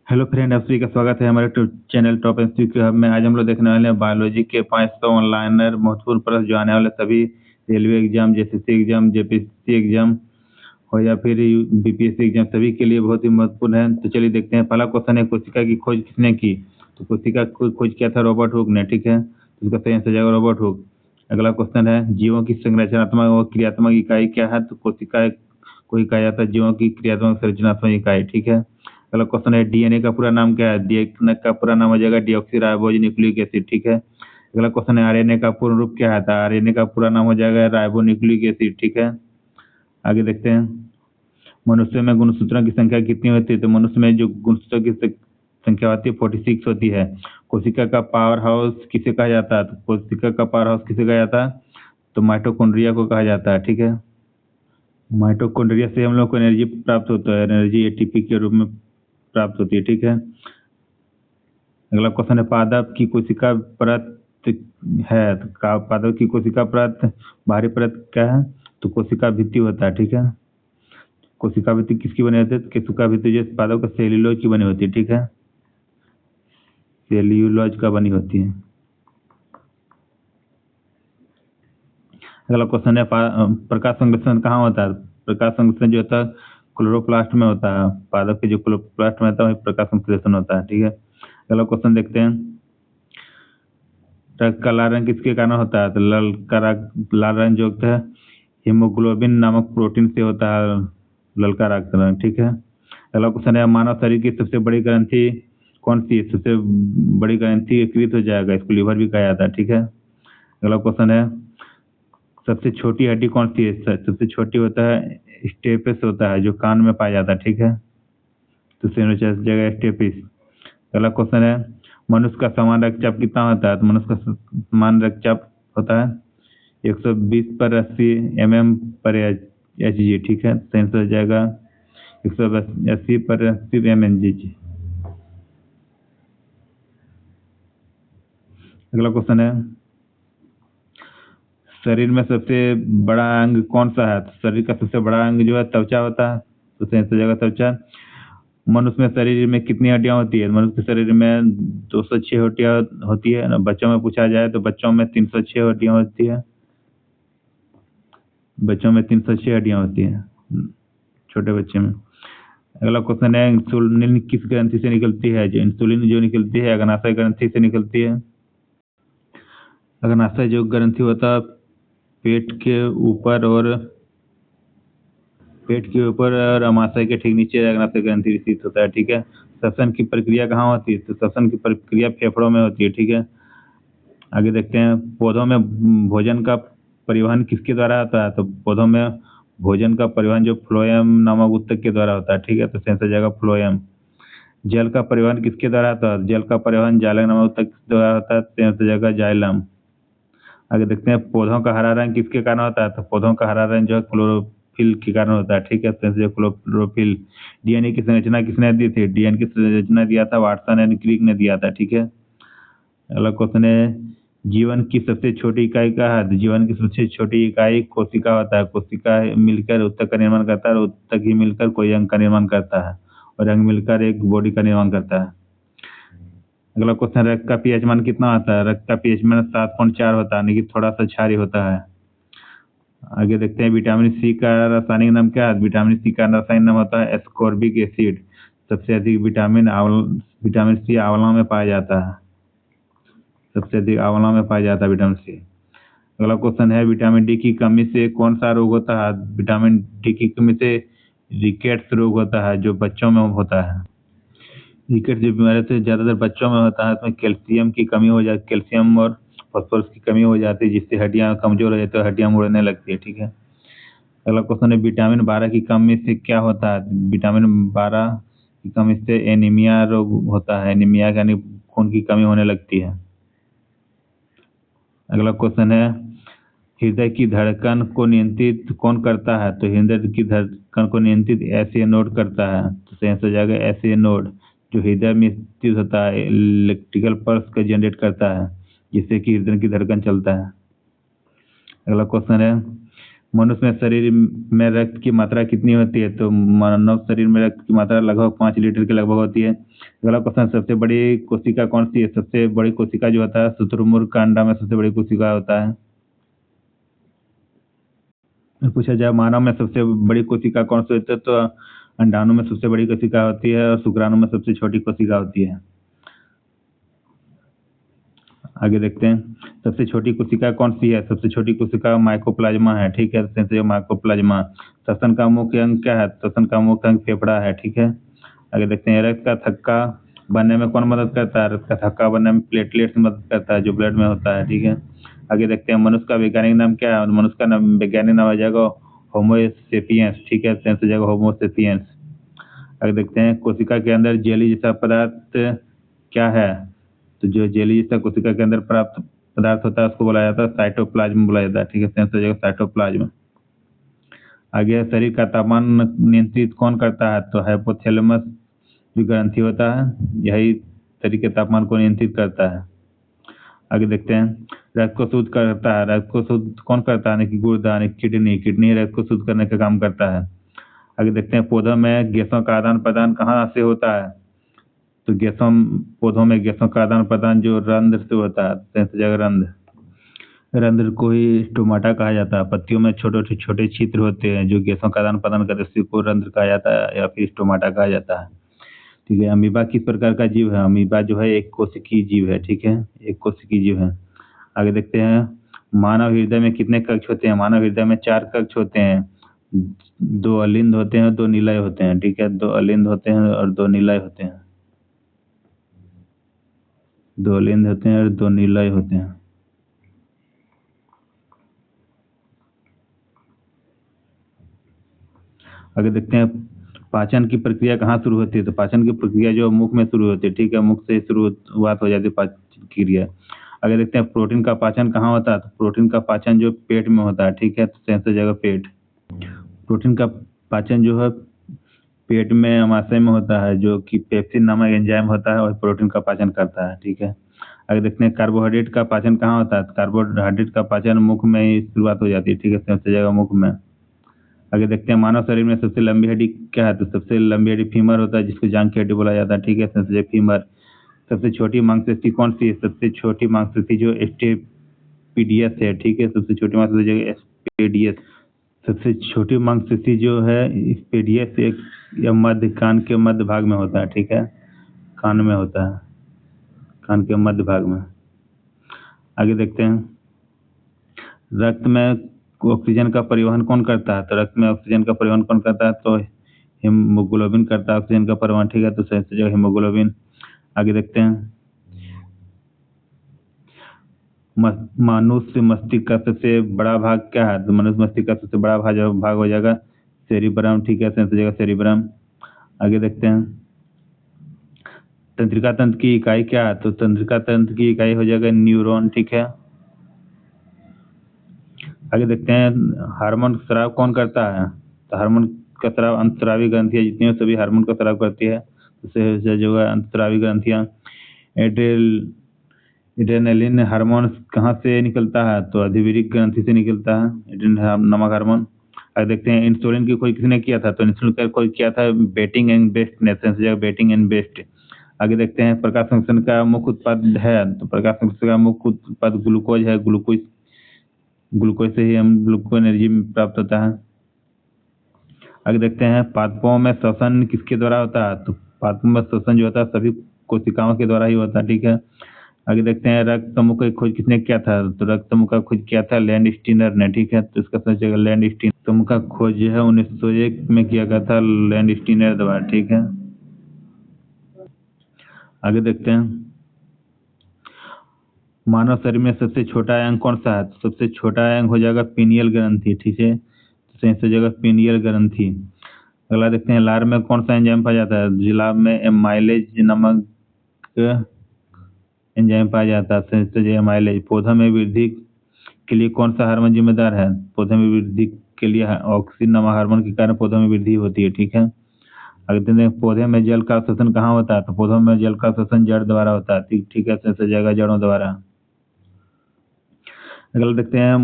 Hello friend, आप सभी का स्वागत है हमारे चैनल टॉप एमसीक्यू हब में। आज हम लोग देखने वाले हैं बायोलॉजी के 500 ऑनलाइनर महत्वपूर्ण प्रश्न जो आने वाले सभी railway exam, JCC exam, JPC exam हो या फिर बीपीएससी एग्जाम, सभी के लिए बहुत ही महत्वपूर्ण है। तो चलिए देखते हैं। पहला क्वेश्चन है, कोशिका की खोज किसने की? तो कोशिका की खोज किया था रॉबर्ट हुक ने। ठीक है, तो इसका सही आंसर जाएगा रॉबर्ट हुक। अगला क्वेश्चन है, जीवों की संरचनात्मक और क्रियात्मक इकाई क्या है? तो कोशिका को कहा जाता है जीवों की क्रियात्मक संरचनात्मक इकाई। ठीक है। अगला क्वेश्चन है, डीएनए का पूरा नाम क्या है? डीएनए का पूरा नाम हो जाएगा डीऑक्सी न्यूक्लिक एसिड। ठीक है। अगला क्वेश्चन है, आरएनए का पूर्ण रूप क्या है? था आरएनए का पूरा नाम हो जाएगा राइबो न्यूक्लिक एसिड। ठीक है, आगे देखते हैं। मनुष्य में गुणसूत्रों की संख्या कितनी होती है? तो मनुष्य में जो गुणसूत्रों की संख्या होती है 46 होती है। कोशिका का पावर हाउस किसे कहा जाता है? तो कोशिका का पावर हाउस किसे कहा जाता है? तो माइटोकॉन्ड्रिया को कहा जाता है। ठीक है, माइटोकॉन्ड्रिया से हम लोग को एनर्जी प्राप्त होता है, एनर्जी एटीपी के रूप में प्राप्त होती है। ठीक है। अगला क्वेश्चन है, पादप की कोशिका परत है तो पादप की कोशिका परत बाहरी परत क्या है? तो कोशिका भित्ति होता है। ठीक है, कोशिका भित्ति किसकी बनी होती है? तो कोशिका भित्ति जो पादप का सेल्यूलोज की बनी होती है। ठीक है, सेल्यूलोज का बनी होती है। अगला क्वेश्चन है, प्रकाश संश्लेषण कहाँ होता है? प्रकाश संश्लेषण जो होता है क्लोरोप्लास्ट में होता है। पादप के जो क्लोरोप्लास्ट में होता है वही प्रकाश संश्लेषण होता है। ठीक है। अगला क्वेश्चन देखते हैं, रक्त का लाल रंग किसके कारण होता है? तो लाल रंग जो होता है हीमोग्लोबिन नामक प्रोटीन से होता है ललका रक्त रंग। ठीक है। अगला क्वेश्चन है, मानव शरीर की सबसे बड़ी ग्रंथि कौन सी है? सबसे बड़ी ग्रंथि यकृत हो जाएगा, इसको लिवर भी कहा जाता है। ठीक है। अगला क्वेश्चन है, सबसे छोटी हड्डी कौन सी है? सबसे छोटी होता है स्टेपिस होता है जो कान में पाया जाता है। ठीक है, तो जगह स्टेपिस। अगला क्वेश्चन है, मनुष्य का समान रक्तचाप कितना होता है? तो मनुष्य का समान रक्तचाप होता है 120/80 mm/Hg। ठीक है, सेंस हो जाएगा 180/80 mmHg। अगला क्वेश्चन है, शरीर में सबसे बड़ा अंग कौन सा है? तो शरीर का सबसे बड़ा अंग जो है त्वचा होता है, तो सेंस हो जाएगा त्वचा। मनुष्य में शरीर में कितनी हड्डियां होती है? मनुष्य के शरीर में 206 हड्डियां होती है। बच्चों में पूछा जाए तो बच्चों में 306 हड्डियां होती है। बच्चों में 306 हड्डियां होती है, छोटे बच्चे में। अगला क्वेश्चन है, इंसुलिन किस ग्रंथि से निकलती है? जो इंसुलिन जो निकलती है अग्नाशय ग्रंथि से निकलती है। अग्नाशय जो ग्रंथि होता है पेट के ऊपर और अमाशय के ठीक नीचे अग्नाशय ग्रंथि स्थित होता है। ठीक है। श्वसन की प्रक्रिया कहाँ होती है? तो श्वसन की प्रक्रिया फेफड़ों में होती है। ठीक है, आगे देखते हैं। पौधों में भोजन का परिवहन किसके द्वारा होता है? तो पौधों में भोजन का परिवहन जो फ्लोएम नामक ऊतक के द्वारा होता है। ठीक है, तो सेंस हो जाएगा फ्लोएम। जल का परिवहन किसके द्वारा होता है? जल का परिवहन जाइलम नामक ऊतक के द्वारा होता है, सेंस हो जाएगा जाइलम। आगे देखते हैं, पौधों का हरा रंग किसके कारण होता है? तो पौधों का हरा रंग जो है क्लोरोफिल के कारण होता है। ठीक है, तो क्लोरोफिल। डीएनए की संरचना किसने दी थी? डीएनए की संरचना दिया था वाटसन एंड क्रिक ने दिया था। ठीक है। अगला क्वेश्चन है, जीवन की सबसे छोटी इकाई क्या है? तो जीवन की सबसे छोटी इकाई कोशिका होता है। कोशिका मिलकर ऊतक का निर्माण करता है और ऊतक ही मिलकर कोई अंग का निर्माण करता है और अंग मिलकर एक बॉडी का निर्माण करता है। अगला क्वेश्चन, रक्त का पीएच मान कितना होता है? रक्त का पीएच मान 7.4 होता है, यानी कि थोड़ा सा क्षारीय होता है। आगे देखते हैं, विटामिन सी का रासायनिक नाम क्या है? विटामिन सी का रासायनिक नाम होता है एस्कॉर्बिक एसिड। सबसे अधिक विटामिन सी आंवला में पाया जाता है। सबसे अधिक आंवला में पाया जाता है विटामिन सी। अगला क्वेश्चन है, विटामिन डी की कमी से कौन सा रोग होता है? विटामिन डी की कमी से रिकेट्स रोग होता है जो बच्चों में होता है। रिकेट जो बीमारी से ज्यादातर बच्चों में होता है, इसमें कैल्शियम की कमी हो जाती है, कैल्शियम और फास्फोरस की कमी हो जाती है जिससे हड्डियां कमजोर हो जाती है, हड्डियां मुड़ने लगती है। ठीक है। अगला क्वेश्चन है, विटामिन 12 की कमी से क्या होता है? विटामिन 12 की कमी से एनीमिया रोग होता है। एनीमिया यानी खून की कमी होने लगती है। अगला क्वेश्चन है, हृदय की धड़कन को नियंत्रित कौन करता है? तो हृदय की धड़कन को नियंत्रित एसए नोड करता है, तो सेंस हो जाएगा एसए नोड, जो हृदय में स्थित होता है, इलेक्ट्रिकल पल्स का जनरेट करता है जिससे कि हृदय की धड़कन चलता है। अगला क्वेश्चन है, मनुष्य में शरीर में रक्त की मात्रा कितनी होती है? तो मानव शरीर में रक्त की मात्रा लगभग 5 लीटर के लगभग होती है। अगला क्वेश्चन, सबसे बड़ी कोशिका कौन सी है? सबसे बड़ी कोशिका जो होता है शुतुरमुर्ग का अंडा में सबसे बड़ी कोशिका होता है। पूछा जाए मानव में सबसे बड़ी कोशिका कौन सी होती है? तो अंडाणु में सबसे बड़ी कोशिका होती है और शुक्राणु में सबसे छोटी कोशिका होती है। आगे देखते हैं, सबसे छोटी कोशिका कौन सी है? सबसे छोटी कोशिका माइकोप्लाज्मा है, ठीक है, सेंसर माइकोप्लाज्मा। श्वसन का मुख्य अंग क्या है? श्वसन का मुख्य अंग फेफड़ा है, ठीक है। आगे देखते हैं, रक्त का थक्का बनने में कौन मदद करता है? रक्त का थक्का बनने में प्लेटलेट्स मदद करता है जो ब्लड में होता है, ठीक है। आगे देखते हैं, मनुष्य का वैज्ञानिक नाम क्या है? मनुष्य का नाम वैज्ञानिक नाम आ जाएगा होमोसेपियंस, ठीक है, सेंसर जगह होमोसेपियंस। आगे देखते हैं, कोशिका के अंदर जेली जैसा पदार्थ क्या है? तो जो जेली जैसा कोशिका के अंदर प्राप्त पदार्थ होता है उसको बोला जाता है साइटोप्लाज्म बोला जाता है, ठीक है, सेंसर जगह साइटोप्लाज्म। आगे, शरीर का तापमान नियंत्रित कौन करता है? तो हाइपोथैलेमस जो ग्रंथि होता है यही शरीर के तापमान को नियंत्रित करता है। आगे देखते हैं, रक्त को शुद्ध करता है। रक्त को शुद्ध कौन करता है? कि गुर्दा, किडनी। किडनी रक्त को शुद्ध करने का काम करता है। आगे देखते हैं, पौधों में गैसों का आदान प्रदान कहाँ से होता है? तो पौधों में गैसों का आदान प्रदान जो रंध्र से होता है, सेंसर जगह रंध्र। रंध्र को ही स्टोमाटा कहा जाता है। पत्तियों में छोटे छोटे छिद्र होते हैं जो गैसों का आदान प्रदान करते हैं, उसी को रंध्र कहा जाता है या फिर स्टोमाटा कहा जाता है, ठीक है। अमीबा किस प्रकार का जीव है? अमीबा जो है एक कोशिकीय जीव है, ठीक है, एक कोशिकीय जीव है। आगे देखते हैं, मानव हृदय में कितने कक्ष होते हैं? मानव हृदय में 4 कक्ष होते हैं। 2 अलिंद होते हैं, 2 निलय होते हैं, ठीक है, 2 अलिंद होते हैं और 2 निलय होते हैं। 2 अलिंद होते हैं और 2 निलय होते हैं। आगे देखते हैं, पाचन की प्रक्रिया कहाँ शुरू होती है? तो पाचन की प्रक्रिया जो मुख में शुरू होती है, ठीक है, मुख से शुरुआत हो जाती है पाचन की क्रिया। आगे देखते हैं, प्रोटीन का पाचन कहाँ होता है? तो प्रोटीन का पाचन जो पेट में होता है, ठीक है, तो सेंसर जगह पेट। प्रोटीन का पाचन जो है पेट में अमाशय में होता है, जो कि पेप्सिन नामक एंजाइम होता है और प्रोटीन का पाचन करता है, ठीक है। आगे देखते हैं, कार्बोहाइड्रेट का पाचन कहाँ होता है? तो कार्बोहाइड्रेट का पाचन मुख में ही शुरुआत हो जाती है, ठीक है, सेंसर जगह मुख में। आगे देखते हैं, मानव शरीर में सबसे लंबी हड्डी क्या है? तो सबसे लंबी हड्डी फीमर होता है जिसको जांघ की हड्डी बोला जाता है, ठीक है, सेंसर जगह फीमर। सबसे छोटी मांसपेशी कौन सी है? सबसे छोटी मांसपेशी जो स्टेपिडियस है, ठीक है, सबसे छोटी मांसपेशी जो स्पेडियस। सबसे छोटी मांसपेशी जो है स्पेडियस एक या मध्य कान के मध्य भाग में होता है, ठीक है, कान में होता है, कान के मध्य भाग में। आगे देखते हैं, रक्त में ऑक्सीजन का परिवहन कौन करता है? तो रक्त में ऑक्सीजन का परिवहन कौन करता है? तो हीमोग्लोबिन करता है ऑक्सीजन का परिवहन, ठीक है, तो सेंसर जगह हीमोग्लोबिन। आगे देखते हैं, मनुष्य मस्तिष्क का सबसे बड़ा भाग क्या है? तो मनुष्य मस्तिष्क का सबसे बड़ा भाग हो जाएगा सेरिब्रम, ठीक है, सेंसर जगह सेरिब्रम। आगे देखते हैं, तंत्रिका तंत्र की इकाई क्या है? तो तंत्रिका तंत्र की इकाई हो जाएगा न्यूरॉन, ठीक है। आगे देखते हैं, हार्मोन स्राव कौन करता है? तो हार्मोन का स्राव अंतस्रावी ग्रंथियां जितनी हो सभी हार्मोन का स्राव करती है, तो जो है अंतस्रावी ग्रंथियां। एड्रेनलिन हार्मोन कहाँ से निकलता है? तो अधिविरिक ग्रंथि से निकलता है एड्रेनलिन नामक हार्मोन। आगे देखते हैं, इंसुलिन की खोज किसने किया था? तो इंसुलिन का खोज किया था बेटिंग एंड बेस्ट ने, जगह बेटिंग एंड बेस्ट। आगे देखते हैं, प्रकाश संश्लेषण का मुख्य उत्पाद है? तो प्रकाश संश्लेषण का मुख्य उत्पाद ग्लूकोज है। ग्लूकोज से ही हम ग्लूको एनर्जी प्राप्त होता है। आगे देखते हैं, पादपों में श्वसन किसके द्वारा होता है? तो पादपों में श्वसन जो होता है सभी कोशिकाओं के द्वारा ही होता है, ठीक है। आगे देखते हैं, रक्त समूह की खोज किसने किया था? तो रक्त समूह का खोज किया था लैंड स्टीनर ने, ठीक है, तो इसका सही जगह लैंड स्टीनर समूह का खोज जो है 1901 में किया गया था लैंड स्टीनर द्वारा, ठीक है। आगे देखते हैं, मानव शरीर में सबसे छोटा अंग कौन सा है? तो सबसे छोटा अंग हो जाएगा पीनियल ग्रंथि, ठीक है, तो सही जगह पीनियल ग्रंथि। अगला देखते हैं, लार में कौन सा एंजाइम पाया जाता है? जिला में एमाइलेज नामक एंजाइम पाया जाता है, सही एमाइलेज। पौधा में वृद्धि के लिए कौन सा हार्मोन जिम्मेदार है? पौधे में वृद्धि के लिए ऑक्सीन नामक हार्मोन के कारण पौधों में वृद्धि होती है, ठीक है। अगर देखते हैं, पौधे में जल का शोषण कहाँ होता है? तो पौधों में जल का शोषण जड़ द्वारा होता है, ठीक है, सही जगह जड़ों द्वारा। अगला देखते हैं,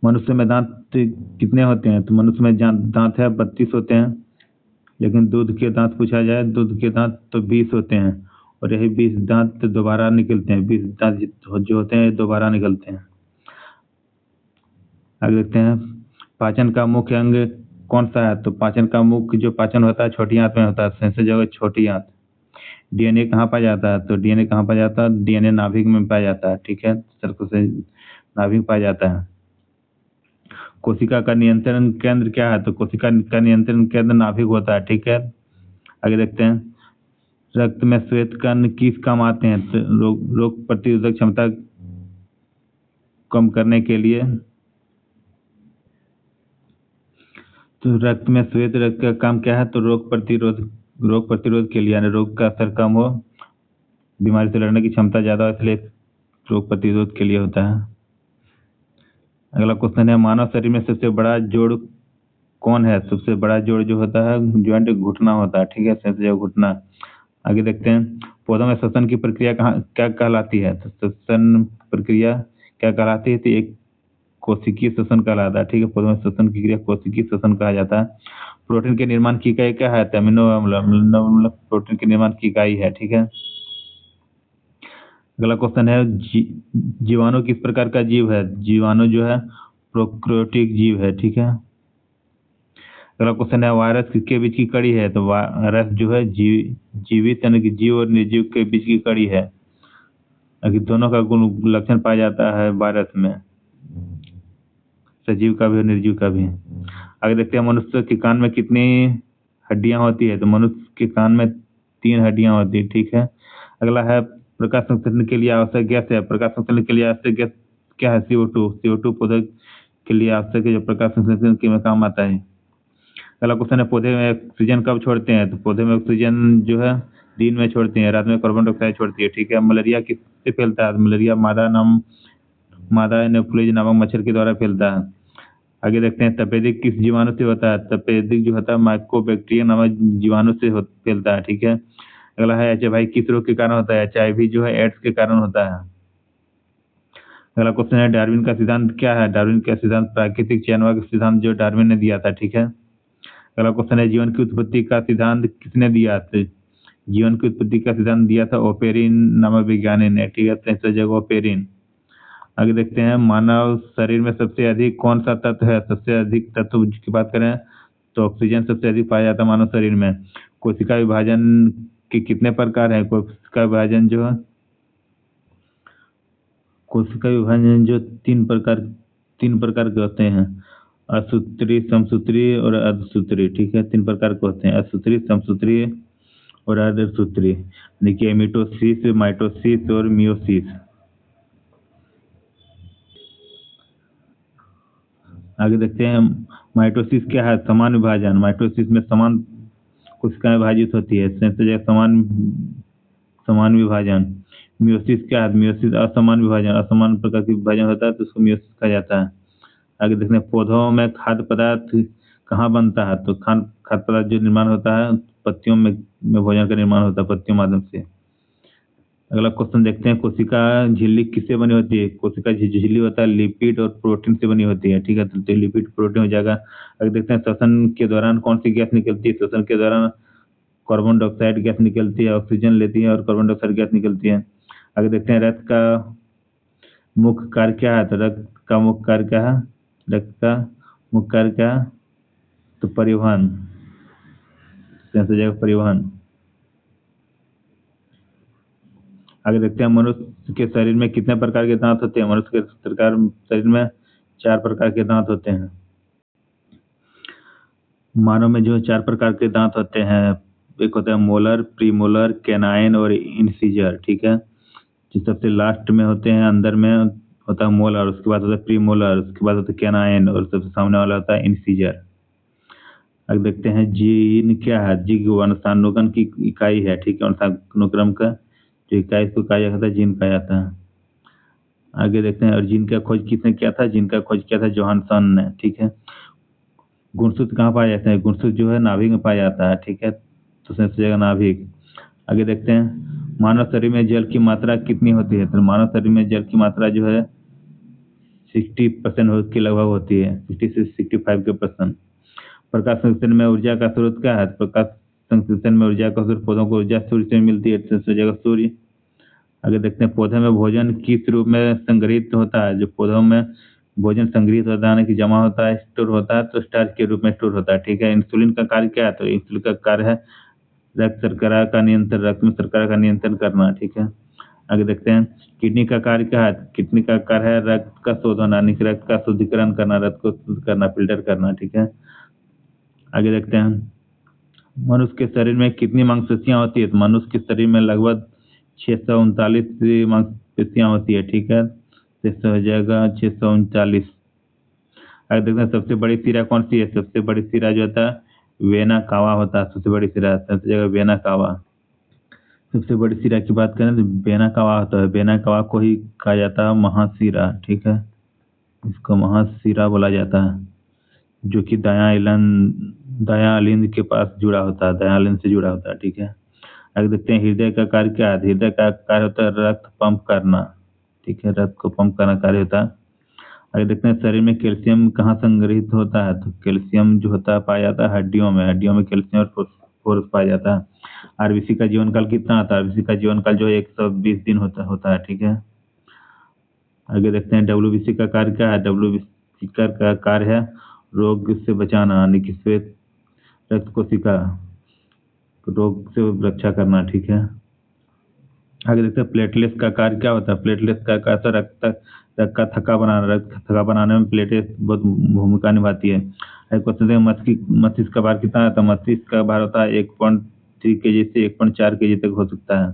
मनुष्य में दांत कितने होते हैं? तो मनुष्य में दांत है 32 होते हैं, लेकिन दूध के दांत पूछा जाए, दूध के दांत तो 20 होते हैं, और यही 20 दांत दोबारा निकलते हैं। 20 दांत जो होते हैं दोबारा निकलते हैं। आगे देखते हैं, पाचन का मुख्य अंग कौन सा है? तो पाचन का मुख्य जो पाचन होता है छोटी आंत में होता है, सेंसर जगह छोटी आंत। डीएनए कहाँ पाया जाता है? तो डीएनए कहाँ पाया जाता है? डीएनए नाभिक में पाया जाता है, ठीक है, सर्कल से नाभिक पाया जाता है। कोशिका का नियंत्रण केंद्र क्या है? तो कोशिका का नियंत्रण केंद्र नाभिक होता है, ठीक है। आगे देखते हैं, रक्त में श्वेत कण किस काम आते हैं? तो रोग प्रतिरोधक क्षमता कम करने के लिए। तो रक्त में श्वेत रक्त का काम क्या है? तो रोग प्रतिरोध के लिए, यानी रोग का असर कम हो, बीमारी से लड़ने की क्षमता ज्यादा हो, इसलिए रोग प्रतिरोध के लिए होता है। अगला क्वेश्चन है, मानव शरीर में सबसे बड़ा जोड़ कौन है? सबसे बड़ा जोड़ जो होता है ज्वाइंट घुटना होता है, ठीक है, सबसे जो घुटना। आगे देखते हैं, पौधों में श्वसन की प्रक्रिया क्या कहलाती है? तो श्वसन प्रक्रिया क्या कहलाती है? तो एक कोशिकीय श्वसन कहलाता है, ठीक है, पौधों में श्वसन की क्रिया कोशिकीय श्वसन कहा जाता है। प्रोटीन के निर्माण की इकाई क्या है? तो अमीनो अम्ल प्रोटीन के निर्माण की इकाई है, ठीक है। अगला क्वेश्चन है, जीवाणु किस प्रकार का जीव है? जीवाणु जो है प्रोकैरियोटिक जीव है, ठीक है। अगला क्वेश्चन है, वायरस किसके बीच की कड़ी है? तो वायरस जो है जीवित यानी कि जीव और निर्जीव के बीच की कड़ी है, अगर दोनों का गुण लक्षण पाया जाता है वायरस में, सजीव का भी और निर्जीव का भी। आगे देखते हैं, मनुष्य के कान में कितनी हड्डियां होती है? तो मनुष्य के कान में 3 हड्डियां होती है, ठीक है। अगला है, प्रकाश संश्लेषण के लिए आवश्यक गैस है। प्रकाश संश्लेषण के लिए आवश्यक गैस क्या है? CO2 पौधे के लिए आवश्यक है, जो प्रकाश संश्लेषण के में काम आता है। अगला क्वेश्चन है, पौधे में ऑक्सीजन कब छोड़ते हैं? तो पौधे में ऑक्सीजन जो है दिन में छोड़ते हैं, रात में कार्बन डाइऑक्साइड छोड़ती है, ठीक है। मलेरिया किससे फैलता है? मलेरिया मादा एनोफ्लिज नामक मच्छर के द्वारा फैलता है। आगे देखते हैं, तपेदिक किस जीवाणु से होता है? तपेदिक जो होता है माइकोबैक्टीरियम नामक जीवाणु से फैलता है, ठीक है। अगला है, HIV किस रोग के कारण होता है? HIV जो है एड्स के कारण होता है। अगला क्वेश्चन है, डार्विन का सिद्धांत क्या है? डार्विन का सिद्धांत प्राकृतिक चयन का सिद्धांत जो डार्विन ने दिया था, ठीक है। अगला क्वेश्चन है, जीवन की उत्पत्ति का सिद्धांत किसने दिया था? जीवन की उत्पत्ति का सिद्धांत दिया था ओपेरिन नामक वैज्ञानिक ने, ठीक है, सेंसर जगह ओपेरिन। आगे देखते हैं, मानव शरीर में सबसे अधिक कौन सा तत्व है? सबसे अधिक तत्व की बात करें तो ऑक्सीजन सबसे अधिक पाया जाता है मानव शरीर में। कोशिका विभाजन के कितने प्रकार है? कोशिका विभाजन जो 3 प्रकार के होते हैं, असूत्री, समसूत्री और अर्धसूत्री, ठीक है, 3 प्रकार के होते हैं, असूत्री, समसूत्री और अर्धसूत्री। देखिए, मिटोसिस, माइटोसिस और मियोसिस। आगे देखते हैं, माइटोसिस क्या है? समान विभाजन। माइटोसिस में समान कोशिकाएं विभाजित होती है, संयुक्त जगह समान विभाजन। मियोसिस क्या है? मियोसिस असमान विभाजन, असमान प्रकार की विभाजन होता है, तो उसको मियोसिस कहा जाता है। आगे देखते हैं, पौधों में खाद्य पदार्थ कहाँ बनता है? तो खाद्य पदार्थ जो निर्माण होता है पत्तियों में भोजन का निर्माण होता है पत्तियों माध्यम से। अगला क्वेश्चन देखते हैं, कोशिका झिल्ली किससे बनी होती है? कोशिका झिल्ली होता है लिपिड और प्रोटीन से बनी होती है, ठीक है, तो लिपिड प्रोटीन हो जाएगा। अगर देखते हैं, श्वसन के दौरान कौन सी गैस निकलती है? श्वसन के दौरान कार्बन डाइऑक्साइड गैस निकलती है, ऑक्सीजन लेती है और कार्बन डाइऑक्साइड गैस निकलती है। आगे देखते हैं, रक्त का मुख्य कार्य क्या है? तो रक्त का मुख्य कार्य क्या है? रक्त का मुख्य कार्य क्या है? तो परिवहन, परिवहन। आगे देखते हैं, मनुष्य के शरीर में कितने प्रकार के दांत होते हैं? मनुष्य के शरीर में 4 प्रकार के दांत होते हैं। मानव में जो 4 प्रकार के दांत होते हैं, एक होता है मोलर, प्रीमोलर, कैनाइन और इंसिजर, ठीक है। जो सबसे लास्ट में होते हैं, अंदर में होता है मोलर, उसके बाद होता है प्रीमोलर, उसके बाद होता है कैनाइन और सबसे सामने वाला होता है इंसिजर। अब देखते हैं, जीन क्या है? जीन वंशानुगमन की इकाई है, ठीक है, वंशानुक्रम का जो इकाई इसको कहा जाता है जीन कहा जाता है। आगे देखते हैं, और जीन का खोज किसने किया था? जीन का खोज किया था जोहानसन ने, ठीक है। गुणसूत्र कहाँ पाया जाता है? गुणसूत्र जो है नाभिक में पाया जाता है, ठीक है, तो उसने सोचेगा नाभिक। आगे देखते हैं, मानव शरीर में जल की मात्रा कितनी होती है? तो मानव शरीर में जल की मात्रा जो है 60% के लगभग होती है, 60 से 65 के परसेंट। प्रकाश संश्लेषण में ऊर्जा का स्रोत क्या है? प्रकाश संश्लेषण में ऊर्जा का स्रोत, पौधों को ऊर्जा सूर्य से मिलती है, तो उस जगह सूर्य। आगे देखते हैं पौधे में भोजन किस रूप में संग्रहित होता है? जो पौधों में भोजन संग्रहित होता है, यानी कि जमा होता है, स्टोर होता है, तो स्टार्च के रूप में स्टोर होता है, ठीक है। इंसुलिन का कार्य क्या है? तो इंसुलिन का कार्य है रक्त शर्करा का नियंत्रण, रक्त में शर्करा का नियंत्रण करना, ठीक है। आगे देखते हैं किडनी का कार्य क्या है? किडनी का कार्य है रक्त का शोधन, यानी कि रक्त का शुद्धिकरण करना, रक्त को शुद्ध करना, फिल्टर करना, ठीक है। आगे देखते हैं मनुष्य के शरीर में कितनी मांसपेशियां होती है? तो मनुष्य के शरीर में लगभग 639 मांसपेशियां होती है, ठीक है। तो हो जाएगा 639। आगे देखते हैं सबसे बड़ी सिरा कौन सी है? सबसे बड़ी सिरा जो होता है वेना कावा होता है, सबसे बड़ी सिरा, सबसे जगह वेना कावा। सबसे बड़ी सिरा की बात करें तो वेना कावा होता है, वेना कावा को ही कहा जाता है महासिरा, ठीक है। इसको महासिरा बोला जाता है, जो कि दायां अलिंद के पास जुड़ा होता है, दायां अलिंद से जुड़ा होता है, ठीक है। आगे देखते हैं हृदय का कार्य क्या है? हृदय का कार्य होता है रक्त पंप करना, ठीक है, रक्त को पंप करना कार्य होता है। आगे देखते हैं शरीर में कैल्शियम कहाँ संग्रहित होता है? तो कैल्शियम जो होता है पाया जाता है हड्डियों में, हड्डियों में कैल्शियम और फोस्फोरस पाया जाता है। आरबीसी का जीवन काल कितना होता है? आरबीसी का जीवन काल जो है 120 दिन होता है, ठीक है। आगे देखते हैं डब्ल्यूबीसी का कार्य क्या है? डब्ल्यूबीसी का कार्य है रोग से बचाना, यानी कि श्वेत रक्त कोशिका रोग से रक्षा करना, ठीक है। आगे देखते हैं प्लेटलेट्स का कार्य क्या होता है? प्लेटलेट्स का कार्य तो रक्त का थक्का बनाना, रक्त का थक्का बनाने में प्लेटलेट्स बहुत भूमिका निभाती है। एक क्वेश्चन है मस्तिष्क का भार कितना है? तो मस्तिष्क का भार होता है 1.3 केजी से 1.4 केजी तक हो सकता है।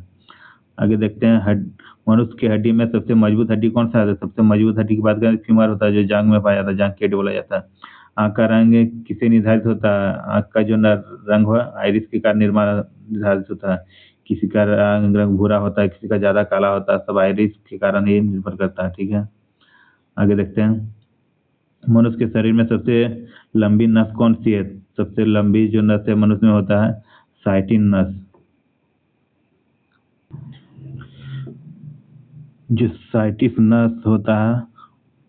आगे देखते हैं मनुष्य की हड्डी में सबसे मजबूत हड्डी कौन सा है? तो सबसे मजबूत हड्डी की बात करें फीमर होता है, जो जांग में पाया जाता है, जांग की हड्डी बोला जाता है। आंख का रंग किसे निर्धारित होता है? आंख का जो रंग है आइरिस के कारण निर्धारित होता है। किसी का रंग भूरा होता है, किसी का ज्यादा काला होता है, सब आइरिस के कारण ही निर्भर करता है, ठीक है। आगे देखते हैं मनुष्य के शरीर में सबसे लंबी नस कौन सी है? सबसे लंबी जो नस है मनुष्य में होता है साइटिन नस। जो साइटिस नस होता है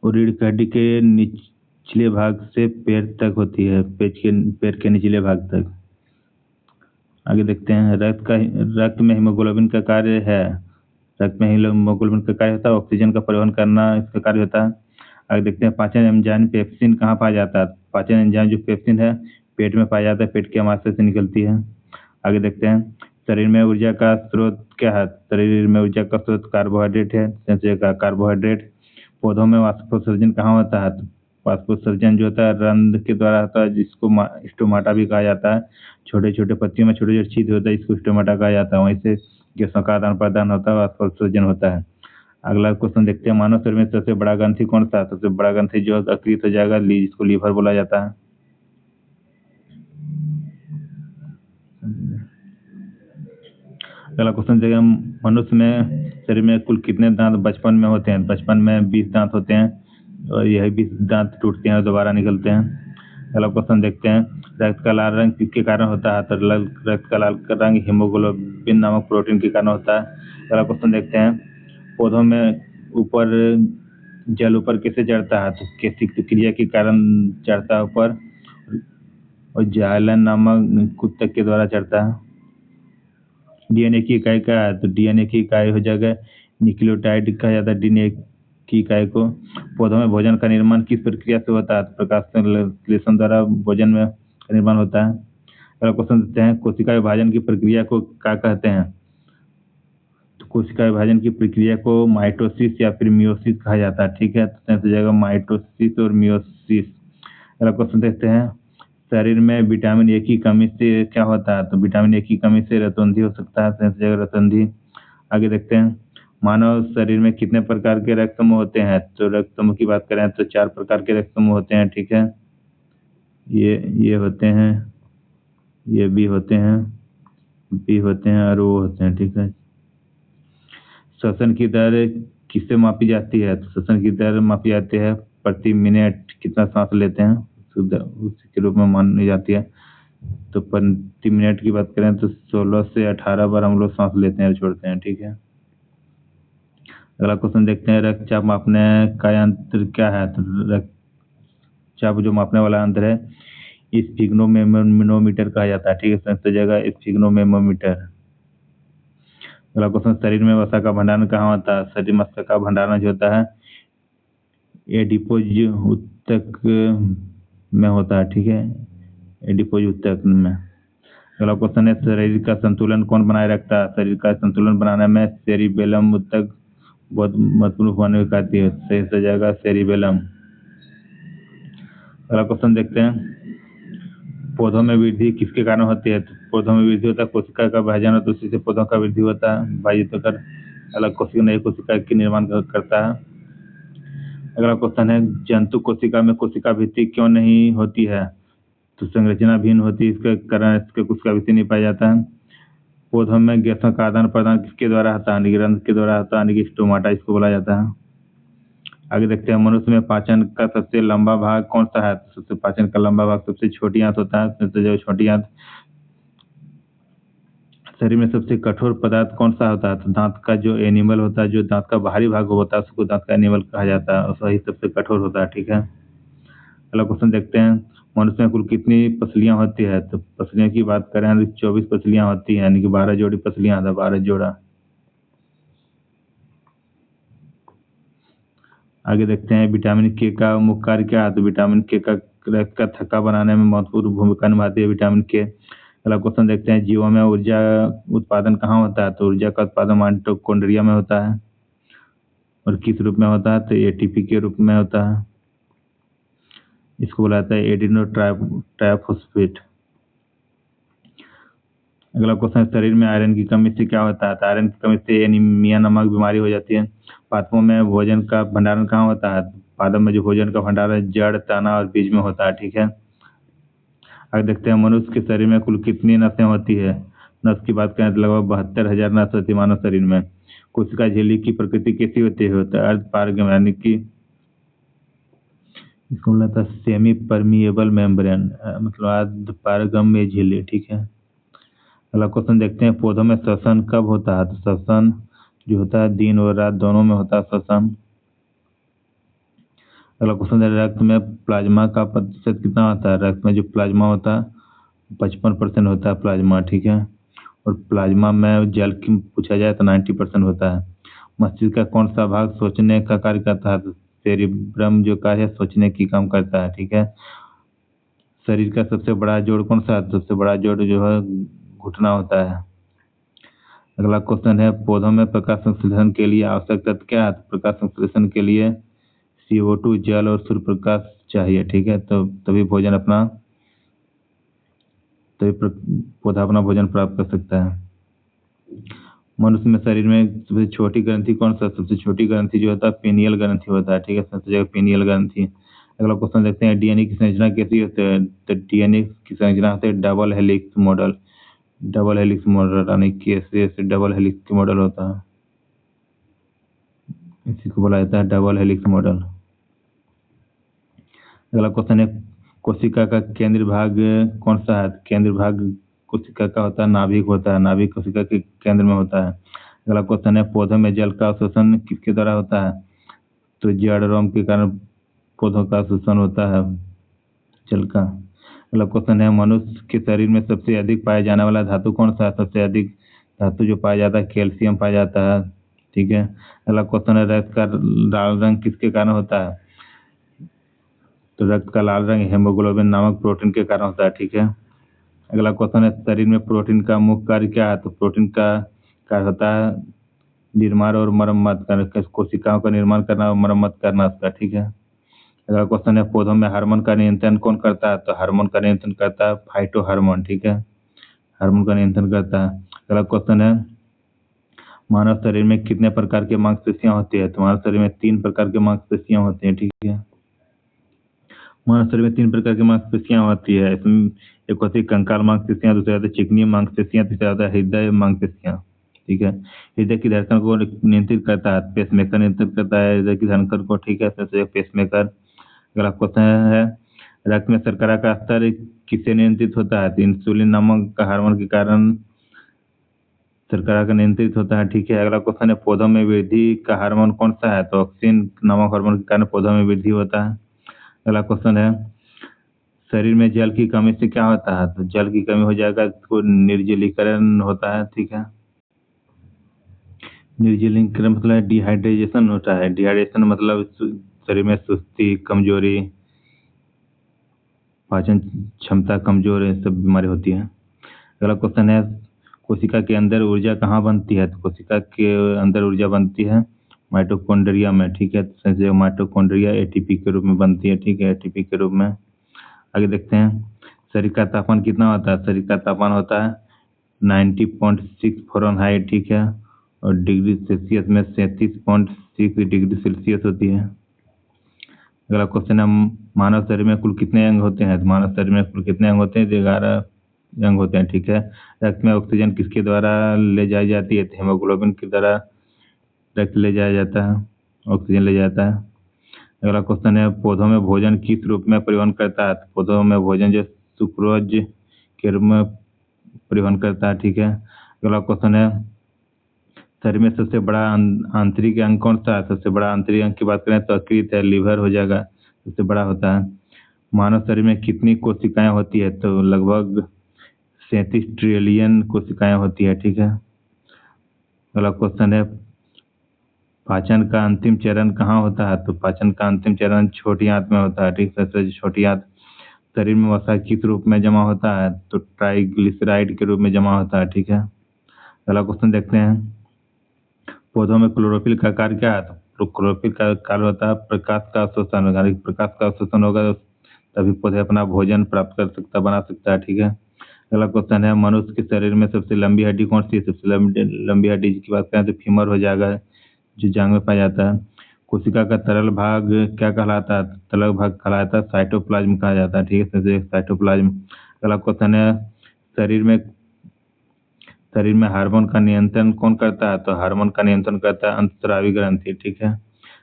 वो रीढ़ की हड्डी के निचले भाग से पैर तक होती है, पैर के निचले भाग तक। आगे देखते हैं रक्त में हीमोग्लोबिन का कार्य है। रक्त में हीमोग्लोबिन का कार्य होता है ऑक्सीजन का परिवहन करना, इसका कार्य होता है। आगे देखते हैं पाचन एंजाइम पेप्सिन कहाँ पाया जाता है? पाचन एंजाइम जो पेप्सिन है पेट में पाया जाता है, पेट के अमाशय से निकलती है। आगे देखते हैं शरीर में ऊर्जा का स्रोत क्या है? शरीर में ऊर्जा का स्रोत कार्बोहाइड्रेट है, संचय का कार्बोहाइड्रेट। पौधों में वाष्पोत्सर्जन कहाँ होता है? तो वाष्पोत्सर्जन जो होता है रंध्र के द्वारा होता है, जिसको स्टोमाटा भी कहा जाता है। छोटे छोटे पत्तियों में छोटे छोटे छिद्र होता है, इसको स्टोमाटा कहा जाता है, वहीं से गैसों का आदान प्रदान होता है, वाष्पोत्सर्जन होता है। अगला क्वेश्चन देखते हैं मानव शरीर में सबसे बड़ा ग्रंथि कौन सा है? सबसे बड़ा ग्रंथि जो अक्रिय हो जाएगा, जिसको लीवर बोला जाता है। अगला क्वेश्चन देखिए मनुष्य में शरीर में कुल कितने दांत बचपन में होते हैं? बचपन में 20 दांत होते हैं और यही 20 दांत टूटते हैं और दोबारा निकलते हैं। अगला क्वेश्चन देखते हैं रक्त का लाल रंग किसके कारण होता है? तो रक्त का लाल रंग हीमोग्लोबिन नामक प्रोटीन के कारण होता है। अगला क्वेश्चन देखते हैं पौधों में ऊपर जल ऊपर कैसे चढ़ता है? तो कैसी क्रिया के कारण चढ़ता है ऊपर? और जाइलन नामक कुत्तक के द्वारा चढ़ता है। डीएनए की इकाई क्या है? तो डीएनए की इकाई हो जाएगा न्यूक्लियोटाइड कहा जाता है डीएनए की इकाई को। पौधों में भोजन का निर्माण किस प्रक्रिया से होता है? तो प्रकाश संश्लेषण द्वारा भोजन में का निर्माण होता है। अगला क्वेश्चन देते हैं कोशिका विभाजन की प्रक्रिया को क्या कहते हैं? तो कोशिका विभाजन की प्रक्रिया को माइटोसिस या फिर मियोसिस कहा जाता है, ठीक है। तो हो जाएगा माइटोसिस और मियोसिस। अगला क्वेश्चन देखते हैं शरीर में विटामिन ए की कमी से क्या होता है? तो विटामिन ए की कमी से रतौंधी हो सकता है, तो जगह रतौंधी। आगे देखते हैं मानव शरीर में कितने प्रकार के रक्त समूह होते हैं? तो रक्त समूह की बात करें तो 4 प्रकार के रक्त समूह होते हैं, ठीक है। ये होते हैं, ये बी होते हैं, बी होते हैं और वो होते हैं, ठीक है। श्वसन की दर किससे मापी जाती है? तो श्वसन की दर मापी जाती है प्रति मिनट कितना सांस लेते हैं उसके रूप में मानी जाती है। तो प्रति मिनट की बात करें तो 16 से 18 बार हम लोग सांस लेते हैं और छोड़ते हैं, ठीक है। अगला क्वेश्चन देखते हैं, रक्तचाप मापने का यंत्र क्या है? तो रक्तचाप जो मापने वाला यंत्र है स्फिग्नोमेमोमीटर कहा जाता है, ठीक है, संयुक्त जगह स्फिग्नोमेमोमीटर। अगला क्वेश्चन, शरीर में वसा का भंडारण कहाँ होता है? शरीर में वसा का भंडारण जो होता है एडिपोज ऊतक में होता है, ठीक है, एडिपोज ऊतक में। अगला क्वेश्चन है, शरीर का संतुलन कौन बनाए रखता है? शरीर का संतुलन बनाने में सेरिबेलम ऊतक बहुत महत्वपूर्ण भूमिका निभाती है, सही से जाएगा सेरिबेलम। अगला क्वेश्चन देखते हैं, पौधों में वृद्धि किसके कारण होती है? तो पौधों में वृद्धि होता है कोशिका का विभाजन होता है, उसी से पौधों का वृद्धि होता है, विभाजित होकर अलग कोशिका नई कोशिका के निर्माण करता है। अगला क्वेश्चन है, जंतु कोशिका में कोशिका भित्ति क्यों नहीं होती है? तो संरचना भिन्न होती है, इसके कारण इसके कोशिका भित्ति नहीं पाया जाता है। पौधों में गैसों का आदान प्रदान किसके द्वारा होता है? निग्रंथ के द्वारा होता है, स्टोमाटा इसको बोला जाता है। आगे देखते हैं, मनुष्य में पाचन का सबसे लंबा भाग कौन सा है? तो सबसे पाचन का लंबा भाग सबसे छोटी आंत होता है, तो जो छोटी आंत। शरीर में सबसे कठोर पदार्थ कौन सा होता है? तो दांत का जो एनिमल होता है, जो दांत का बाहरी भाग होता है उसको दांत का एनिमल कहा जाता है, और वही सबसे कठोर होता है, ठीक है। अगला क्वेश्चन देखते हैं, मनुष्य में कुल कितनी पसलियां होती है? तो पसलियां की बात करें तो 24 पसलियां होती हैं, यानी कि 12 जोड़ी पसलियां, 12 जोड़ा। आगे देखते हैं, विटामिन के का मुख्य कार्य क्या है? तो विटामिन के का रक्त का थक्का बनाने में महत्वपूर्ण भूमिका निभाती है विटामिन के। अगला क्वेश्चन देखते हैं, जीवों में ऊर्जा उत्पादन कहाँ होता है? तो ऊर्जा का उत्पादन माइटोकॉन्ड्रिया में होता है, और किस रूप में होता है? तो एटीपी के रूप में होता है, इसको बोला जाता है एडिनो ट्राइफॉस्फेट। अगला क्वेश्चन, शरीर में आयरन की कमी से क्या होता है? तो आयरन की कमी से एनीमिया नामक बीमारी हो जाती है। पादपों में भोजन का भंडारण कहाँ होता है? पादप में जो भोजन का भंडारण जड़, तना और बीज में होता है, ठीक है। आगे देखते हैं, मनुष्य के शरीर में कुल कितनी नसें होती है? नस की बात करें तो लगभग 72,000 नस होती है मानव शरीर में। कोशिका झिल्ली की प्रकृति कैसी होती है? होता है अर्धपारगम, यानी कि इसको बोला सेमी परमिएबल मेम्ब्रेन, मतलब अर्धपारगम्य झिल्ली, ठीक है। अगला क्वेश्चन देखते हैं, पौधों में श्वसन कब होता है? तो श्वसन जो होता है दिन और रात दोनों में होता है श्वसन। अगला क्वेश्चन है, रक्त में प्लाज्मा का प्रतिशत कितना होता है? रक्त में जो प्लाज्मा होता है 55% होता है प्लाज्मा, ठीक है। और प्लाज्मा में जल की पूछा जाए तो 90% होता है। मस्तिष्क का कौन सा भाग सोचने का कार्य करता है? तो सेरिब्रम जो कार्य है सोचने की काम करता है, ठीक है। शरीर का सबसे बड़ा जोड़ कौन सा है? सबसे बड़ा जोड़ जो है घुटना होता है। अगला क्वेश्चन है, पौधों में प्रकाश संश्लेषण के लिए आवश्यक तत्व क्या है? तो प्रकाश संश्लेषण के लिए CO2, जल और सूर्य प्रकाश चाहिए, ठीक है। तो तभी पौधा अपना भोजन प्राप्त कर सकता है। मनुष्य में शरीर में सबसे छोटी ग्रंथि कौन सा? सबसे छोटी ग्रंथि जो होता है पीनियल ग्रंथि होता है, ठीक है, सबसे जगह पीनियल ग्रंथि। अगला क्वेश्चन देखते हैं, डीएनए की संरचना कैसी होती है? तो डीएनए की संरचना होती है डबल हेलिक्स मॉडल, यानी कि ऐसे डबल हेलिक्स मॉडल होता है, इसी को बोला जाता है डबल हेलिक्स मॉडल। अगला क्वेश्चन है, कोशिका का केंद्र भाग कौन सा है? केंद्र भाग कोशिका का होता है नाभिक होता है, नाभिक कोशिका के केंद्र में होता है। अगला क्वेश्चन है, पौधों में जल का अवशोषण किसके द्वारा होता है? तो जड़ रोम के कारण पौधों का अवशोषण होता है जल का। अगला क्वेश्चन है, मनुष्य के शरीर में सबसे अधिक पाया जाने वाला धातु कौन सा है? सबसे अधिक धातु जो पाया जाता है कैल्शियम पाया जाता है, ठीक है। अगला क्वेश्चन है, रक्त का लाल रंग किसके कारण होता है? तो रक्त का लाल रंग हेमोग्लोबिन नामक प्रोटीन के कारण होता है, ठीक है। अगला क्वेश्चन है, शरीर में प्रोटीन का मुख्य कार्य क्या है? तो प्रोटीन का कार्य होता है निर्माण और मरम्मत करना, कोशिकाओं का निर्माण करना और मरम्मत करना उसका, ठीक है। अगला क्वेश्चन है, पौधों में हार्मोन का नियंत्रण कौन करता है? तो हार्मोन का नियंत्रण करता है फाइटो हार्मोन, ठीक है, हार्मोन का नियंत्रण करता है। अगला क्वेश्चन है, मानव शरीर में कितने प्रकार की मांसपेशियां होती है? तो मानव शरीर में 3 प्रकार की मांसपेशियां होती हैं, ठीक है। मानव शरीर में 3 प्रकार की मांसपेशियां होती है, इसमें एक होती है कंकाल मांसपेशियां, दूसरी होती है चिकनी मांसपेशियां, तीसरा होता है हृदय मांसपेशियां, ठीक है। हृदय की धड़कन को नियंत्रित करता है पेसमेकर, नियंत्रित करता है हृदय की धड़कन को, ठीक है, पेसमेकर। अगला क्वेश्चन है, रक्त में शर्करा का स्तर किससे नियंत्रित होता है? तो इंसुलिन नामक हार्मोन के कारण शर्करा का नियंत्रित होता है, ठीक है। अगला क्वेश्चन है पौधों में वृद्धि का हार्मोन कौन सा है? तो ऑक्सिन नामक हार्मोन के कारण पौधों में वृद्धि होता है। अगला क्वेश्चन है शरीर में जल की कमी से क्या होता है? तो जल की कमी हो जाएगा तो निर्जलीकरण होता है, ठीक है। निर्जलीकरण मतलब डिहाइड्रेशन होता है। डिहाइड्रेशन मतलब शरीर में सुस्ती, कमजोरी, पाचन क्षमता कमजोर, ये सब बीमारी होती है। अगला क्वेश्चन है कोशिका के अंदर ऊर्जा कहाँ बनती है? तो कोशिका के अंदर ऊर्जा बनती है माइटोकॉन्ड्रिया में, ठीक है। तो माइटोकॉन्ड्रिया एटीपी के रूप में बनती है, ठीक है, एटीपी के रूप में। आगे देखते हैं शरीर का तापमान कितना होता है? शरीर का तापमान होता है 90.6 फ़ारेनहाइट, ठीक है, और डिग्री सेल्सियस में 37.6 डिग्री सेल्सियस होती है। अगला क्वेश्चन है मानव शरीर में कुल कितने अंग होते हैं? तो मानव शरीर में कुल कितने अंग होते हैं? 11 अंग होते हैं, ठीक है। रक्त में ऑक्सीजन किसके द्वारा ले जाई जाती है? तो हेमोग्लोबिन के द्वारा रक्त ले जाया जाता है, ऑक्सीजन ले जाता है। अगला क्वेश्चन है पौधों में भोजन किस रूप में परिवहन करता है? तो पौधों में भोजन जो सुक्रोज के रूप में परिवहन करता है, ठीक है। अगला क्वेश्चन है शरीर में सबसे बड़ा आंतरिक अंग कौन सा है? सबसे बड़ा आंतरिक अंग की बात करें तो यकृत है, लीवर हो जाएगा, सबसे बड़ा होता है। मानव शरीर में कितनी कोशिकाएं होती है? तो लगभग 37 ट्रिलियन कोशिकाएं होती है, ठीक है। अगला क्वेश्चन है पाचन का अंतिम चरण कहाँ होता है? तो पाचन का अंतिम चरण छोटी आंत में होता है, ठीक है। सबसे छोटी आंत। शरीर में वसा किस रूप में जमा होता है? तो ट्राइग्लिसराइड के रूप में जमा होता है, ठीक है। अगला क्वेश्चन देखते हैं पौधों में क्लोरोफिल का कार्य क्या है? तो क्लोरोफिल का कार्य होता है प्रकाश का अवशोषण। अगर प्रकाश का अवशोषण होगा तो तभी पौधे अपना भोजन प्राप्त कर सकता, बना सकता है, ठीक है। अगला क्वेश्चन है मनुष्य के शरीर में सबसे लंबी हड्डी कौन सी है? सबसे लंबी हड्डी की बात करें तो फीमर हो जाएगा, जो जांग में पाया जाता है। कोशिका का तरल भाग क्या कहलाता है? तरल भाग कहलाता है साइटोप्लाज्म कहा जाता है, ठीक है, साइटोप्लाज्म। अगला क्वेश्चन है शरीर में हार्मोन का नियंत्रण कौन करता है? तो हार्मोन का नियंत्रण करता है अंतस्रावी ग्रंथि, ठीक है।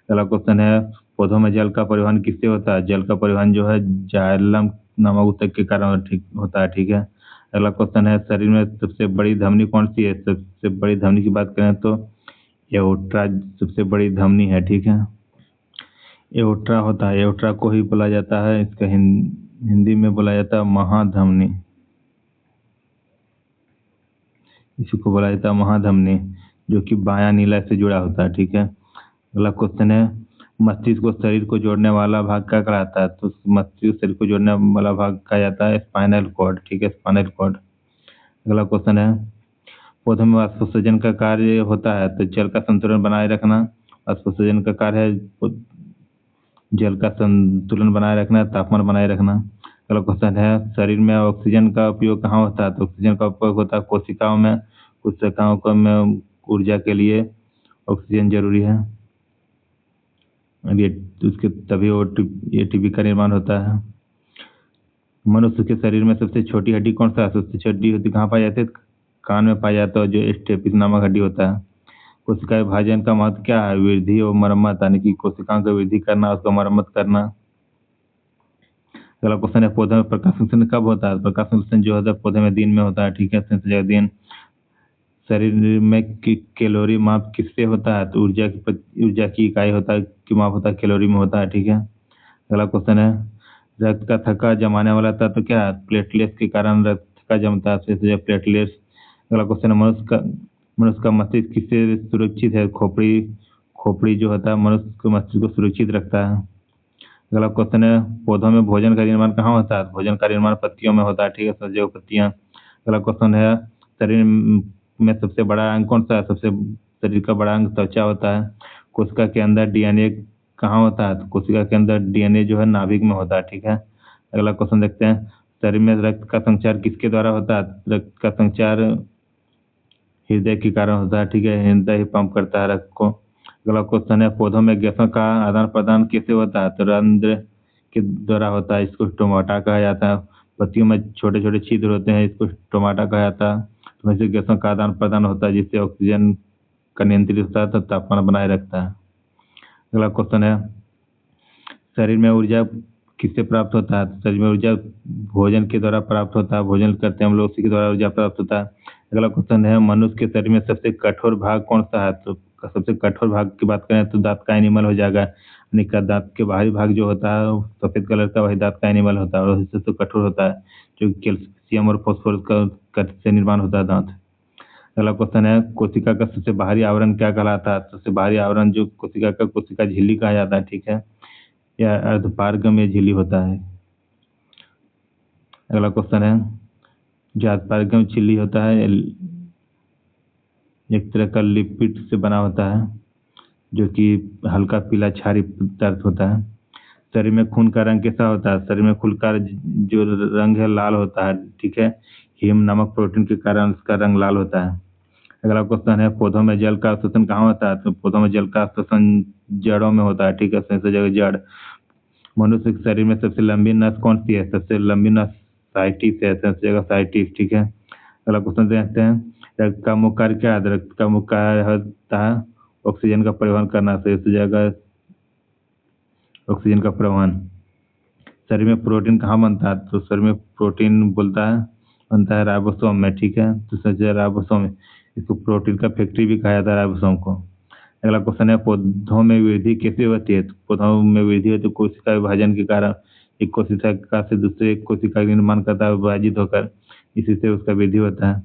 अगला क्वेश्चन है पौधों में जल का परिवहन किससे होता है? जल का परिवहन जो है जाइलम नामक ऊतक के कारण ठीक होता है, ठीक है। अगला क्वेश्चन है शरीर में सबसे बड़ी धमनी कौन सी है? सबसे बड़ी धमनी की बात करें तो एओर्ट्रा सबसे बड़ी धमनी है, ठीक है। एओर्ट्रा होता है, एओर्ट्रा को ही बोला जाता है, इसका हिंदी में बोला जाता है महाधमनी, इसी को बोला जाता है महाधमनी, जो कि बायां नीला से जुड़ा होता है, ठीक है। अगला क्वेश्चन है मस्तिष्क को शरीर को जोड़ने वाला भाग क्या कहलाता है? तो मस्तिष्क शरीर को जोड़ने वाला भाग कहा जाता है स्पाइनल कॉर्ड, ठीक है, स्पाइनल कॉर्ड। अगला क्वेश्चन है पौधों में वाष्पोत्सर्जन का कार्य होता है? तो जल का संतुलन बनाए रखना वाष्पोत्सर्जन का कार्य है, जल का संतुलन बनाए रखना, तापमान बनाए रखना। अगला क्वेश्चन है शरीर में ऑक्सीजन का उपयोग कहाँ होता है? तो ऑक्सीजन का उपयोग होता है कोशिकाओं में, कोशिकाओं को में ऊर्जा के लिए ऑक्सीजन जरूरी है, ये उसके तभी एटीपी का निर्माण होता है। मनुष्य के शरीर में सबसे छोटी हड्डी कौन सा है? सबसे छोटी हड्डी कहाँ पाई जाती है? कान में पाया जाता है, जो स्टेपिस नामक हड्डी होता है। कोशिका विभाजन का महत्व क्या है? वृद्धि और मरम्मत, यानी कि कोशिकाओं की वृद्धि करना, उसका मरम्मत करना। अगला क्वेश्चन है पौधे में प्रकाश संश्लेषण कब होता है? प्रकाश संश्लेषण जो होता है पौधे में दिन में होता है, ठीक है, दिन। शरीर में कैलोरी माप किससे होता है? तो ऊर्जा की इकाई होता है, की माप होता है कैलोरी में होता है, ठीक है। अगला क्वेश्चन है रक्त का थक्का जमाने वाला तत्व क्या है? प्लेटलेट्स के कारण रक्त थक्का जमता है, प्लेटलेट्स। अगला क्वेश्चन है मनुष्य का मस्तिष्क किससे सुरक्षित है? खोपड़ी जो होता है मनुष्य के मस्तिष्क को सुरक्षित रखता है। अगला क्वेश्चन है पौधों में भोजन का निर्माण कहाँ होता है? भोजन का निर्माण पत्तियों में होता है, ठीक है, सब जगह पत्तियां। अगला क्वेश्चन है शरीर में सबसे बड़ा अंग कौन सा है? शरीर का बड़ा अंग त्वचा होता है। कोशिका के अंदर डीएनए कहाँ होता है? तो कोशिका के अंदर डीएनए जो है नाभिक में होता है, ठीक है। अगला क्वेश्चन देखते हैं शरीर में रक्त का संचार किसके द्वारा होता है? रक्त का संचार हृदय के कारण होता है, ठीक है, हृदय ही पंप करता है रक्त को। अगला क्वेश्चन है पौधों में गैसों का आदान प्रदान कैसे होता है? तो रंध्र के द्वारा होता है, इसको स्टोमाटा कहा जाता है। पत्तियों में छोटे छोटे छिद्र होते हैं, इसको स्टोमाटा कहा जाता है। तो वैसे गैसों का आदान प्रदान होता है जिससे ऑक्सीजन का नियंत्रित होता है, तो तापमान बनाए रखता है। अगला क्वेश्चन है शरीर में ऊर्जा किससे प्राप्त होता है? तो शरीर में ऊर्जा भोजन के द्वारा प्राप्त होता है, भोजन करते हैं हम लोग, उसी के द्वारा ऊर्जा प्राप्त होता है। अगला क्वेश्चन है, मनुष्य के शरीर में सबसे कठोर भाग कौन सा है? तो सबसे कठोर भाग की बात करें तो दांत का एनिमल हो जाएगा, यानी का दांत के बाहरी भाग जो होता है सफेद कलर का, वही दांत का एनिमल होता है और वही सबसे कठोर होता है, जो कैल्शियम और फॉस्फोरस का से निर्माण होता है दांत। अगला क्वेश्चन है, कोशिका का सबसे बाहरी आवरण क्या कहलाता है? सबसे बाहरी आवरण जो कोशिका का कोशिका झिल्ली कहा जाता है, ठीक है, या अर्धपारगम्य झिल्ली होता है। अगला क्वेश्चन है, जो अर्धपारगम्य झिल्ली होता है एक तरह का लिपिड से बना होता है, जो कि हल्का पीला क्षारीय पदार्थ होता है। शरीर में खून का रंग कैसा होता है? शरीर में खून का जो रंग है लाल होता है, ठीक है, हीम नामक प्रोटीन के कारण उसका रंग लाल होता है। अगला क्वेश्चन है, पौधों में जल का अवशोषण कहाँ होता है? तो पौधों में जल का अवशोषण जड़ों में होता है, ठीक है, सबसे जगह जड़। मनुष्य के शरीर में सबसे लंबी नस कौन सी है? सबसे लंबी नस साइटिस है, सबसे जगह साइटिस, ठीक है। अगला क्वेश्चन देखते हैं, रक्त का मुख्य कार्य क्या है? रक्त का मुख्य कार्य होता है ऑक्सीजन का परिवहन करना, से जगह ऑक्सीजन का परिवहन। शरीर में प्रोटीन कहाँ बनता है? तो शरीर में प्रोटीन बनता है राइबोसोम में, ठीक है, तो सोचिए राइबोसोम, इसको प्रोटीन का फैक्ट्री भी कहा जाता है राइबोसोम को। अगला क्वेश्चन है, पौधों में वृद्धि कैसे होती है? तो पौधों में वृद्धि होती है कोशिका विभाजन के कारण, एक कोशिका से दूसरे कोशिका का निर्माण करता है विभाजित होकर, इसी से उसका वृद्धि होता है।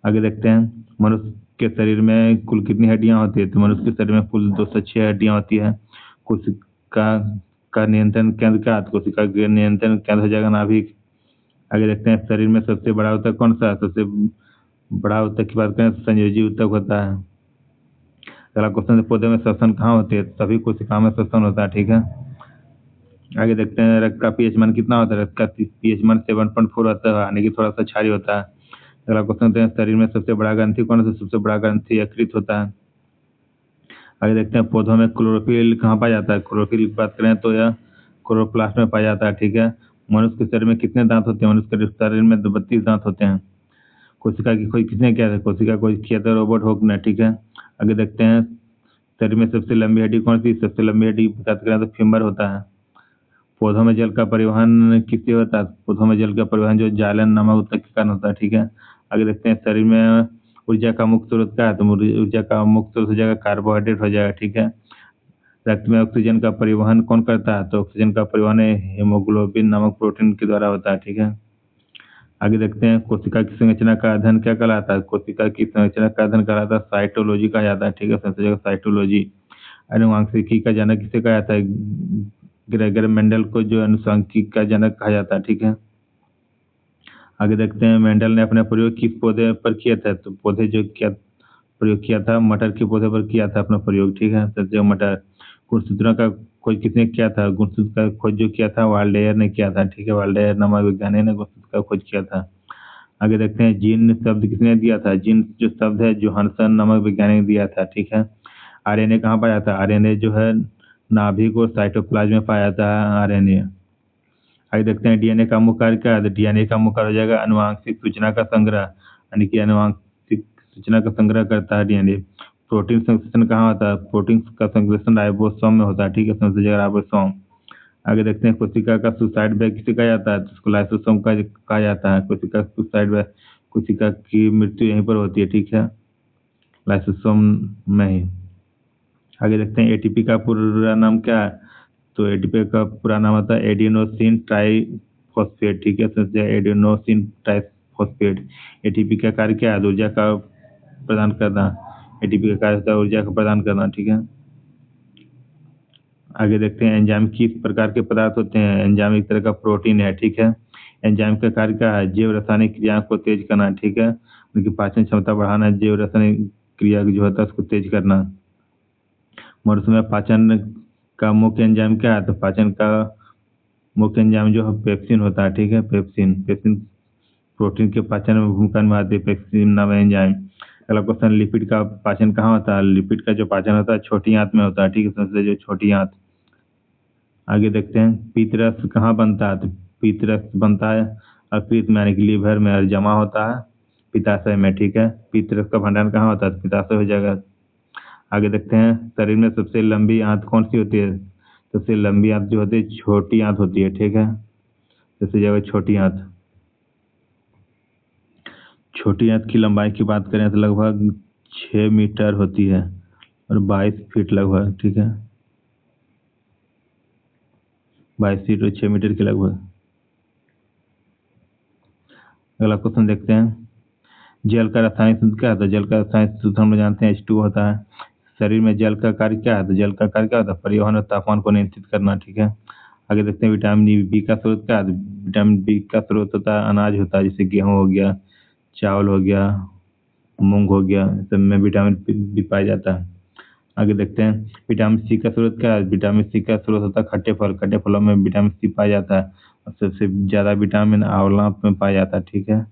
आगे देखते हैं, मनुष्य के शरीर में कुल कितनी हड्डियां होती है? तो मनुष्य के शरीर में कुल 206 हड्डियां होती है। कोशिका का नियंत्रण केंद्र क्या है? कोशिका के नियंत्रण केंद्र हो जाएगा नाभिक। आगे देखते हैं, शरीर में सबसे बड़ा ऊतक कौन सा है? सबसे बड़ा ऊतक की बात करें तो संयोजी ऊतक होता है। अगला क्वेश्चन है, पौधे में श्वसन कहाँ होते हैं? सभी कोशिकाओं में श्वसन होता है, ठीक है। आगे देखते हैं, रक्त का पीएच मान कितना होता है? रक्त का पीएच मान 7.4 होता है, यानी कि थोड़ा सा क्षारीय होता है। अगला क्वेश्चन है, शरीर में सबसे बड़ा ग्रंथि कौन सा? सबसे बड़ा ग्रंथि यकृत होता है। आगे देखते हैं, पौधों में क्लोरोफिल कहाँ पाया जाता है? क्लोरोफिल की बात करें तो यह क्लोरोप्लास्ट में पाया जाता है, ठीक है। मनुष्य के शरीर में कितने दांत होते हैं? मनुष्य के शरीर में 32 दांत होते हैं। कोशिका की खोज किसने किया था? कोशिका खोज किया था रॉबर्ट हॉक ने, ठीक है। आगे देखते हैं, शरीर में सबसे लंबी हड्डी कौन सी? सबसे लंबी हड्डी की बात करें तो फीमर होता है। पौधों में जल का परिवहन किससे होता है? पौधों में जल का परिवहन जो जालन नामक ऊतक के कारण होता है, ठीक है। आगे देखते हैं, शरीर में ऊर्जा का मुख्य स्रोत क्या है? तो ऊर्जा का मुख्य स्रोत हो जाएगा कार्बोहाइड्रेट हो जाएगा, ठीक है। रक्त में ऑक्सीजन का परिवहन कौन करता है? तो ऑक्सीजन का परिवहन हीमोग्लोबिन नामक प्रोटीन के द्वारा होता है, ठीक है। आगे देखते हैं, कोशिका की संरचना का अध्ययन क्या कहलाता है? कोशिका की संरचना का अध्ययन कहलाता है साइटोलॉजी कहा जाता है, ठीक है, सबसे जगह साइटोलॉजी। अनुवांशिकी का जनक किसे कहा जाता है? ग्रेगर मेंडल को जो अनुवांशिकी का जनक कहा जाता है, ठीक है। आगे देखते हैं, मेंडल ने अपना प्रयोग किस पौधे पर किया था? तो पौधे जो क्या प्रयोग किया था? मटर के पौधे पर किया था अपना प्रयोग, ठीक है, सबसे जगह मटर। गुणसूत्रों का खोज किसने किया था? गुणसूत्र का खोज जो किया था वाल्डेयर ने किया था, ठीक है, वाल्डेयर नामक वैज्ञानिक ने गुणसूत्र का खोज किया था। आगे देखते हैं, जीन शब्द किसने दिया था? जीन जो शब्द है जोहानसन नामक वैज्ञानिक ने दिया था, ठीक है। आरएनए कहाँ पाया था? आरएनए जो है नाभिक और साइटोप्लाज्म में पाया जाता है आरएनए। आगे देखते हैं, डीएनए का मुख्य कार्य क्या है? डीएनए का मुख्य कार्य हो जाएगा अनुवांशिक सूचना का संग्रह, यानी कि अनुवांशिक सूचना का संग्रह करता है डीएनए। प्रोटीन संश्लेषण कहाँ होता है? प्रोटीन का संश्लेषण राइबोसोम में होता है, ठीक है, सबसे जगह राइबोसोम। आगे देखते हैं, कोशिका का सुसाइड बैग किसे कहा जाता है? तो उसको लाइसोसोम का कहा जाता है। कोशिका सुसाइड बैग, कोशिका की मृत्यु यहीं पर होती है, ठीक है, लाइसोसोम में ही। आगे देखते हैं, एटीपी का पूरा नाम क्या है? तो एटीपी का पूरा नाम होता है एडिनोसिन ट्राइफॉस्फेट, ठीक है, समझे, एडिनोसिन ट्राइफॉस्फेट। एटीपी का कार्य क्या है? ऊर्जा का प्रदान करना। एटीपी का कार्य होता है ऊर्जा का प्रदान करना, ठीक है। आगे देखते हैं, एंजाइम किस प्रकार के पदार्थ होते हैं? एंजाइम एक तरह का प्रोटीन है, ठीक है। एंजाइम का कार्य क्या है? जैव रासायनिक क्रिया को तेज करना, ठीक है, उनकी पाचन क्षमता बढ़ाना, जैव रासायनिक क्रिया जो होता है उसको तेज करना। मनुष्य में पाचन का मुख्य एंजाइम क्या है? तो पाचन का मुख्य एंजाइम जो है पेप्सिन होता है, ठीक है, पेप्सिन। पेप्सिन प्रोटीन के पाचन में भूमिका निभाती है, पेप्सिन नाम है एंजाइम। अगला क्वेश्चन, लिपिड का पाचन कहाँ होता है? लिपिड का जो पाचन होता है छोटी आंत में होता है, ठीक है, सबसे जो छोटी आंत। आगे देखते हैं, पीतरस कहाँ बनता है? तो पीतरस बनता है अकृत में, यानी कि लीवर में, और जमा होता है पित्ताशय में, ठीक है। पीतरस का भंडारण कहाँ होता है? तो पित्ताशय हो जाएगा। आगे देखते हैं, शरीर में सबसे लंबी आंत कौन सी होती है? सबसे लंबी आंत जो होती है छोटी आंत होती है, ठीक है। सबसे जगह छोटी आंत, छोटी आंत की लंबाई की बात करें तो लगभग 6 मीटर होती है और 22 फीट लगभग, ठीक है। 22 फीट और 6 मीटर के लगभग। अगला क्वेश्चन देखते हैं, जल का रासायनिक सूत्र क्या होता है? जल का रासायनिक सूत्र हम लोग जानते हैं H2 होता है। शरीर में जल का कार्य क्या है? तो जल का कार्य क्या होता है? परिवहन और तापमान को नियंत्रित करना, ठीक है। आगे देखते हैं, विटामिन बी का स्रोत क्या है? विटामिन बी का स्रोत होता है अनाज होता है, जैसे गेहूँ हो गया, चावल हो गया, मूंग हो गया, सब में विटामिन बी पाया जाता है। आगे देखते हैं, विटामिन सी का स्रोत क्या है? विटामिन सी का स्रोत होता है खट्टे फल, खट्टे फलों में विटामिन सी पाया जाता है और सबसे ज़्यादा विटामिन आंवला में पाया जाता है, ठीक है।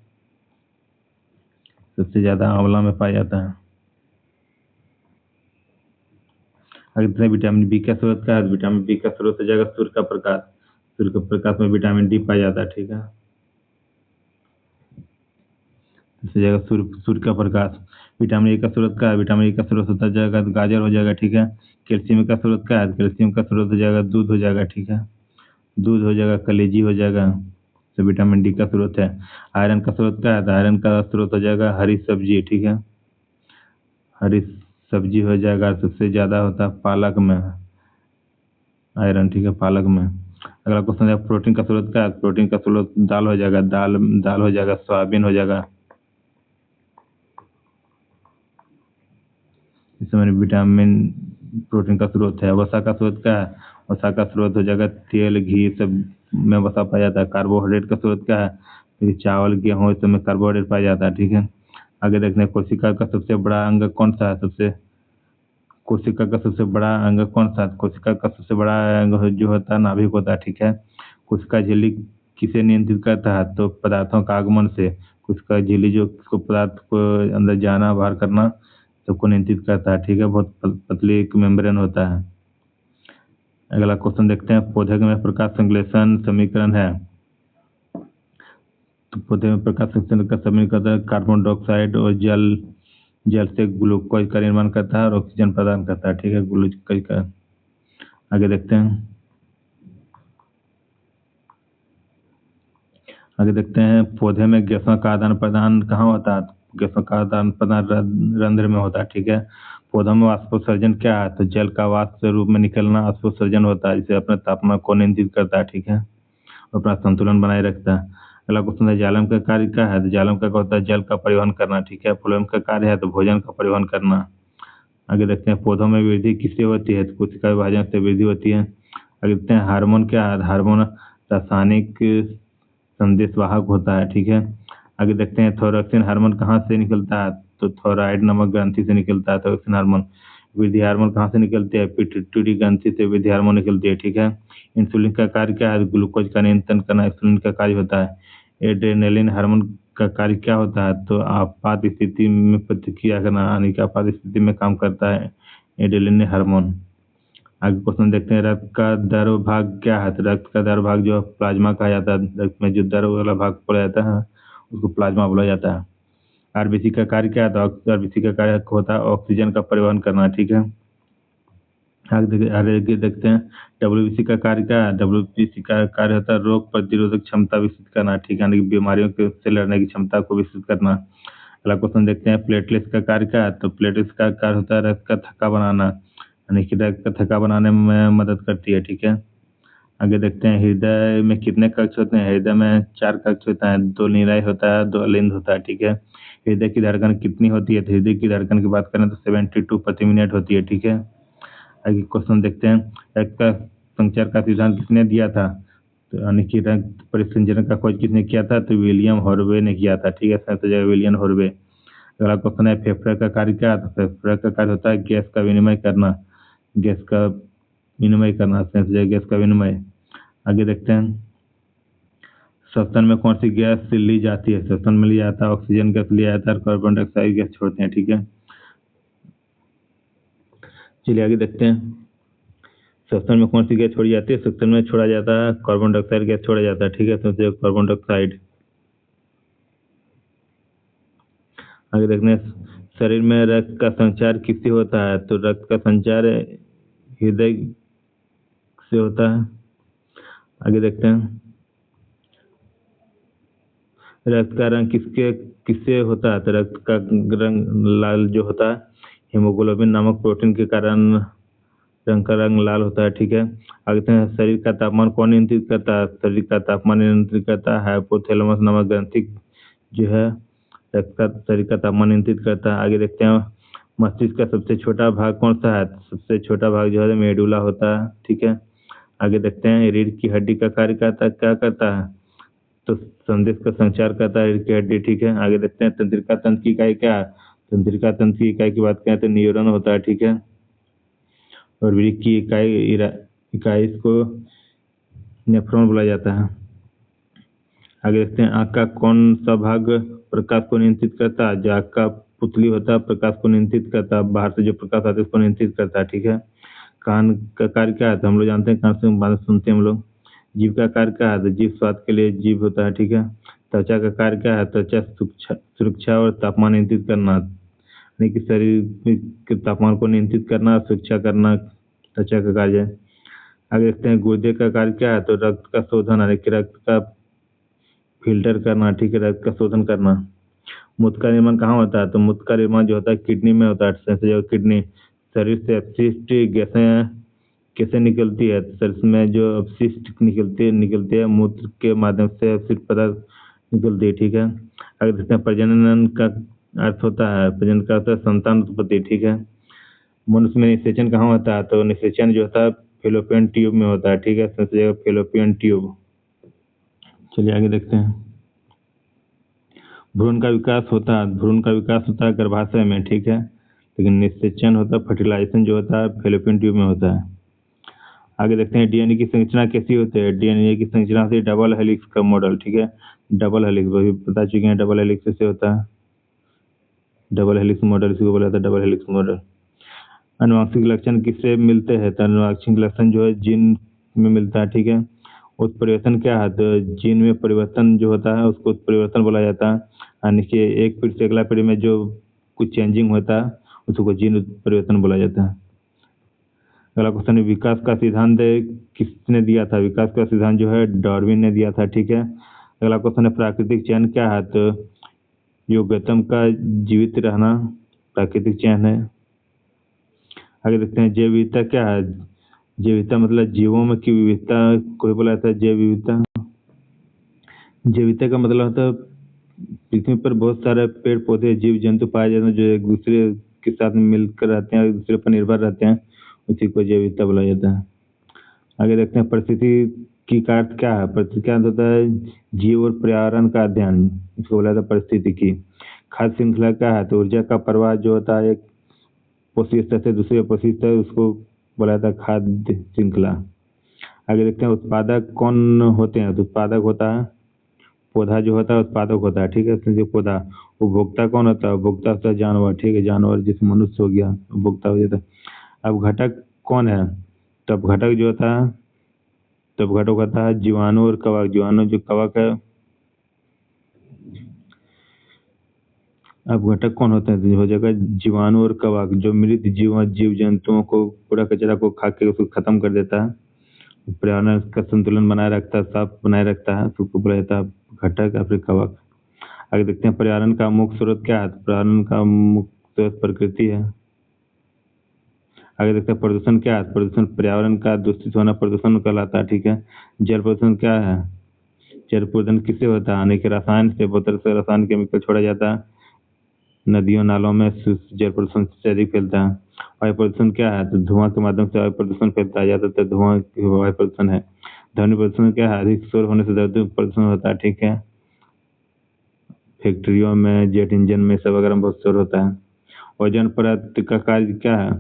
सबसे ज़्यादा आंवला में पाया जाता है। आगे देखते हैं, विटामिन बी का स्रोत क्या है? विटामिन बी का स्रोत हो जाएगा सूर्य का प्रकाश, सूर्य के प्रकाश में विटामिन डी पाया जाता है, ठीक है। इससे जाएगा सूर्य सूर्य का प्रकाश। विटामिन ए का स्रोत क्या है? विटामिन ए का स्रोत होता जाएगा गाजर हो जाएगा, ठीक है। कैल्शियम का स्रोत क्या है? कैल्शियम का स्रोत हो जाएगा दूध हो जाएगा, ठीक है। दूध हो जाएगा, कलेजी हो जाएगा, तो विटामिन डी का स्रोत है। आयरन का स्रोत क्या है? तो आयरन का स्रोत हो जाएगा हरी सब्जी, ठीक है। हरी सब्जी हो जाएगा, सबसे ज़्यादा होता है पालक में आयरन, ठीक है, पालक में। अगला क्वेश्चन है, प्रोटीन का स्रोत क्या है? प्रोटीन का स्रोत दाल हो जाएगा, दाल दाल हो जाएगा, सोयाबीन हो जाएगा। इसमें विटामिन प्रोटीन का स्रोत है। वसा का स्रोत क्या है? वसा का स्रोत हो जाएगा तेल, घी, सब में वसा पाया जाता है। कार्बोहाइड्रेट का स्रोत क्या है? तो चावल, गेहूँ, इस सब में कार्बोहाइड्रेट पाया जाता है, ठीक है। आगे देखते हैं, कोशिका का सबसे बड़ा अंग कौन सा है? कोशिका का सबसे बड़ा अंग कौन सा है? कोशिका का सबसे बड़ा अंग जो होता है नाभिक होता है, ठीक है। कोशिका झिल्ली किसे नियंत्रित करता है? तो पदार्थों का आगमन से। कोशिका झिल्ली जो किसको पदार्थ को अंदर जाना बाहर करना सबको नियंत्रित करता है, ठीक है। बहुत पतली एक मेम्ब्रेन होता है। अगला क्वेश्चन देखते हैं, पौधे में प्रकाश संश्लेषण समीकरण है। तो पौधे में प्रकाश संश्लेषण का समीकरण कार्बन डाइऑक्साइड और जल जल से ग्लूकोज का निर्माण करता है और ऑक्सीजन प्रदान करता है, ठीक है, ग्लूकोज का। आगे देखते हैं, पौधे में गैसों का आदान प्रदान कहाँ होता है? गैसों का आदान प्रदान रंध्र में होता है, ठीक है। पौधों में वाष्पोत्सर्जन क्या है? तो जल का वाष्प रूप में निकलना वाष्पोत्सर्जन होता है, जिसे अपने तापमान को नियंत्रित करता है, ठीक है, अपना संतुलन बनाए रखता है। अगला क्वेश्चन है, जालम का कार्य क्या है? तो जालम का होता है जल का परिवहन करना, ठीक है। फ्लोएम का कार्य है तो भोजन का परिवहन करना। आगे देखते हैं, पौधों में वृद्धि किससे होती है? तो कोशिका विभाजन से वृद्धि होती है। आगे देखते हैं, हार्मोन क्या है? हार्मोन रासायनिक संदेशवाहक होता है, ठीक है। आगे देखते हैं, थायरोक्सिन हार्मोन कहाँ से निकलता है? तो थायराइड नामक ग्रंथि से निकलता है थायरोक्सिन हार्मोन। वृद्धि हार्मोन कहाँ से निकलते हैं? पिट्यूटरी ग्रंथि से वृद्धि हार्मोन निकलती है, ठीक है। इंसुलिन का कार्य क्या है? ग्लूकोज का नियंत्रण करना इंसुलिन का कार्य होता है। एड्रेनलिन हार्मोन का कार्य क्या होता है? तो आपात स्थिति में प्रतिक्रिया करना, यानी कि आपात स्थिति में काम करता है एड्रेनलिन हार्मोन। आगे क्वेश्चन देखते हैं, रक्त का द्रव भाग क्या है? तो रक्त का द्रव भाग जो प्लाज्मा कहा जाता है, रक्त में जो द्रव वाला भाग बोला जाता है उसको प्लाज्मा बोला जाता है। आरबीसी का कार्य क्या है? तो आरबीसी का कार्य होता है ऑक्सीजन का परिवहन करना, ठीक है। आगे देखते हैं, डब्ल्यूबीसी का कार्य क्या है? डब्ल्यूबीसी का कार्य होता है रोग प्रतिरोधक क्षमता विकसित करना, ठीक है, यानी कि बीमारियों से लड़ने की क्षमता को विकसित करना। अगला क्वेश्चन देखते हैं, प्लेटलेट्स का कार्य क्या है? तो प्लेटलेट्स का कार्य होता है रक्त का थक्का बनाना, यानी कि रक्त का थक्का बनाने में मदद करती है, ठीक है। आगे देखते हैं, हृदय में कितने कक्ष होते हैं? हृदय में 4 कक्ष होता है, 2 नीराई होता है, 2 अलिंद होता है, ठीक है। हृदय की धड़कन कितनी होती है? तो हृदय की धड़कन की बात करें तो 72 प्रति मिनट होती है, ठीक है। आगे क्वेश्चन देखते हैं, रक्त का संचार का सिद्धांत किसने दिया था? तो यानी कि रक्त परिसंचरण का खोज किसने किया था? तो विलियम हॉर्वे ने किया था, ठीक है, संत विलियम हॉर्वे। अगला क्वेश्चन है, फेफड़े का कार्य क्या है? तो फेफड़े का कार्य होता है गैस का विनिमय करना, गैस का विनिमय करना, गैस का विनिमय। आगे देखते हैं, श्वसन में कौन सी गैस ली जाती है? श्वसन में लिया जाता है ऑक्सीजन गैस लिया जाता है और कार्बन डाइऑक्साइड गैस छोड़ते हैं, ठीक है। चलिए आगे देखते हैं, श्वसन में कौन सी गैस छोड़ी जाती है? श्वसन में छोड़ा जाता है कार्बन डाइऑक्साइड गैस छोड़ा जाता है, ठीक है, तो कार्बन डाइऑक्साइड। आगे देखते हैं, शरीर में रक्त का संचार किससे होता है? तो रक्त का संचार हृदय से होता है। आगे देखते हैं, रक्त का रंग किससे होता है? तो रक्त का रंग लाल जो होता है हीमोग्लोबिन नामक प्रोटीन के कारण रंग का रंग लाल होता है, ठीक है। आगे देखते हैं, शरीर का तापमान कौन नियंत्रित करता है? शरीर का तापमान नियंत्रित करता है हाइपोथैलेमस नामक ग्रंथि जो है रक्त का शरीर का तापमान नियंत्रित करता है। आगे देखते हैं, मस्तिष्क का सबसे छोटा भाग कौन सा है? सबसे छोटा भाग जो है मेडुला होता है, ठीक है। आगे देखते हैं, रीढ़ की हड्डी का कार्य क्या करता है? तो संदेश का संचार करता है रीढ़ की हड्डी, ठीक है। आगे देखते हैं, तंत्रिका तंत्र की इकाई क्या है? तंत्रिका तंत्र की इकाई की बात करें तो न्यूरॉन होता है, ठीक है। और वृक्क की इकाई इसको नेफ्रॉन बोला जाता है। आगे देखते हैं, आँख का कौन सा भाग प्रकाश को नियंत्रित करता है? जो आँख का पुतली होता है प्रकाश को नियंत्रित करता है, बाहर से जो प्रकाश आता है उसको नियंत्रित करता है, ठीक है। कान का कार्य क्या है? तो हम लोग जानते हैं, कान से बात सुनते हैं हम लोग। जीभ का कार्य क्या है? तो जीभ स्वाद के लिए जीभ होता है, ठीक है। त्वचा का कार्य क्या है? त्वचा सुरक्षा और तापमान नियंत्रित करना, यानी कि शरीर के तापमान को नियंत्रित करना, सुरक्षा करना त्वचा का कार्य है। आगे देखते हैं, गुर्दे का कार्य क्या है? तो रक्त का शोधन, यानी कि रक्त का फिल्टर करना, ठीक है, रक्त का शोधन करना। मूत्र का निर्माण कहाँ होता है? तो मूत्र का निर्माण जो होता है किडनी में होता है, किडनी। शरीर से अपशिष्ट गैसें कैसे निकलती है? शरीर में जो अपशिष्ट निकलती है मूत्र के माध्यम से अपशिष्ट पदार्थ निकलती है, ठीक है। आगे देखते हैं, प्रजनन का अर्थ होता है, प्रजनन का अर्थ है संतान उत्पत्ति, ठीक है। मनुष्य में निषेचन कहाँ होता है? तो निषेचन जो होता है फेलोपियन ट्यूब में होता है, ठीक है, फेलोपियन ट्यूब। चलिए आगे देखते हैं, भ्रूण का विकास होता है गर्भाशय में, ठीक है। लेकिन निषेचन होता है, फर्टिलाइजेशन जो होता है फेलोपियन ट्यूब में होता है। आगे देखते हैं, डीएनए की संरचना कैसी होती है? डीएनए की संरचना होती है डबल हेलिक्स का मॉडल, ठीक है। डबल हेलिक्स वही बता चुके हैं, डबल हेलिक्स कैसे होता है। डबल हेलिक्स मॉडल इसी को बोला था, डबल हेलिक्स मॉडल। अनुवांशिक लक्षण किससे मिलते हैं? तो अनुवांशिक लक्षण जो है जीन में मिलता है, ठीक है। उत्परिवर्तन क्या है? तो जीन में परिवर्तन जो होता है उसको उत्परिवर्तन बोला जाता है, यानी कि एक पीढ़ी से अगला पीढ़ी में जो कुछ चेंजिंग होता है उसको जीन परिवर्तन बोला जाता है। अगला क्वेश्चन है, विकास का सिद्धांत किसने दिया था? विकास का सिद्धांत जो है डार्विन ने दिया था, ठीक है। अगला क्वेश्चन है, प्राकृतिक चयन क्या है? तो योग्यतम का जीवित रहना प्राकृतिक चयन है। आगे देखते हैं, जैव विविधता क्या है? जैव विविधता मतलब जीवों में की विविधता कोई बोला जाता है जैव विविधता। जैव विविधता का मतलब होता है पृथ्वी पर बहुत सारे पेड़ पौधे जीव जंतु पाए जाते हैं जो एक दूसरे के साथ मिलकर रहते हैं, एक दूसरे पर निर्भर रहते हैं, उसी को जैव विविधता बोला जाता है। आगे देखते हैं, परिस्थिति का अर्थ क्या है? परिस्थिति का अर्थ होता है जीव और पर्यावरण का अध्ययन, इसको बोला जाता है परिस्थितिकी। खाद्य श्रृंखला क्या है? तो ऊर्जा का प्रवाह जो होता है एक पोषी स्तर से दूसरे पोषी स्तर, उसको बोला जाता है खाद्य श्रृंखला। आगे देखते हैं, उत्पादक कौन होते हैं? तो उत्पादक होता है पौधा जो होता है उत्पादक होता है, ठीक है, जो पौधा। उपभोक्ता कौन होता है? उपभोक्ता होता है जानवर, ठीक है, जानवर जैसे मनुष्य हो गया उपभोक्ता हो जाता है। अब घटक कौन है? तब घटक जो होता है तब घटक होता है जीवाणु और कवक। जीवाणु जो कवक है। अब घटक कौन होते हैं? तो हो जाएगा जीवाणु और कवक, जो मृत जीव जंतुओं को कूड़ा कचरा को खा के उसको खत्म कर देता है, पर्यावरण का संतुलन बनाए रखता है, साफ बनाए रखता है, तो उसको बोला जाता है घटक या फिर कवक। आगे देखते हैं, पर्यावरण का मुख्य स्रोत क्या है? पर्यावरण का मुख्य स्रोत प्रकृति है। आगे देखते हैं, प्रदूषण क्या है? प्रदूषण पर्यावरण का दूषित होना प्रदूषण कहलाता है, ठीक है। जल प्रदूषण क्या है? जल प्रदूषण किससे होता है? यानी कि रसायन से, बहुत तरह से रसायन केमिकल छोड़ा जाता है नदियों नालों में, जल प्रदूषण से अधिक फैलता है। वायु प्रदूषण क्या है? तो धुआं के माध्यम से वायु प्रदूषण फैलता है, ज्यादातर धुआं वायु प्रदूषण है। ध्वनि प्रदूषण क्या है? अधिक शोर होने से ध्वनि प्रदूषण होता है, ठीक है। फैक्ट्रियों में, जेट इंजन में सब वगैरह में बहुत शोर होता है। ओजोन परत का कार्य क्या है?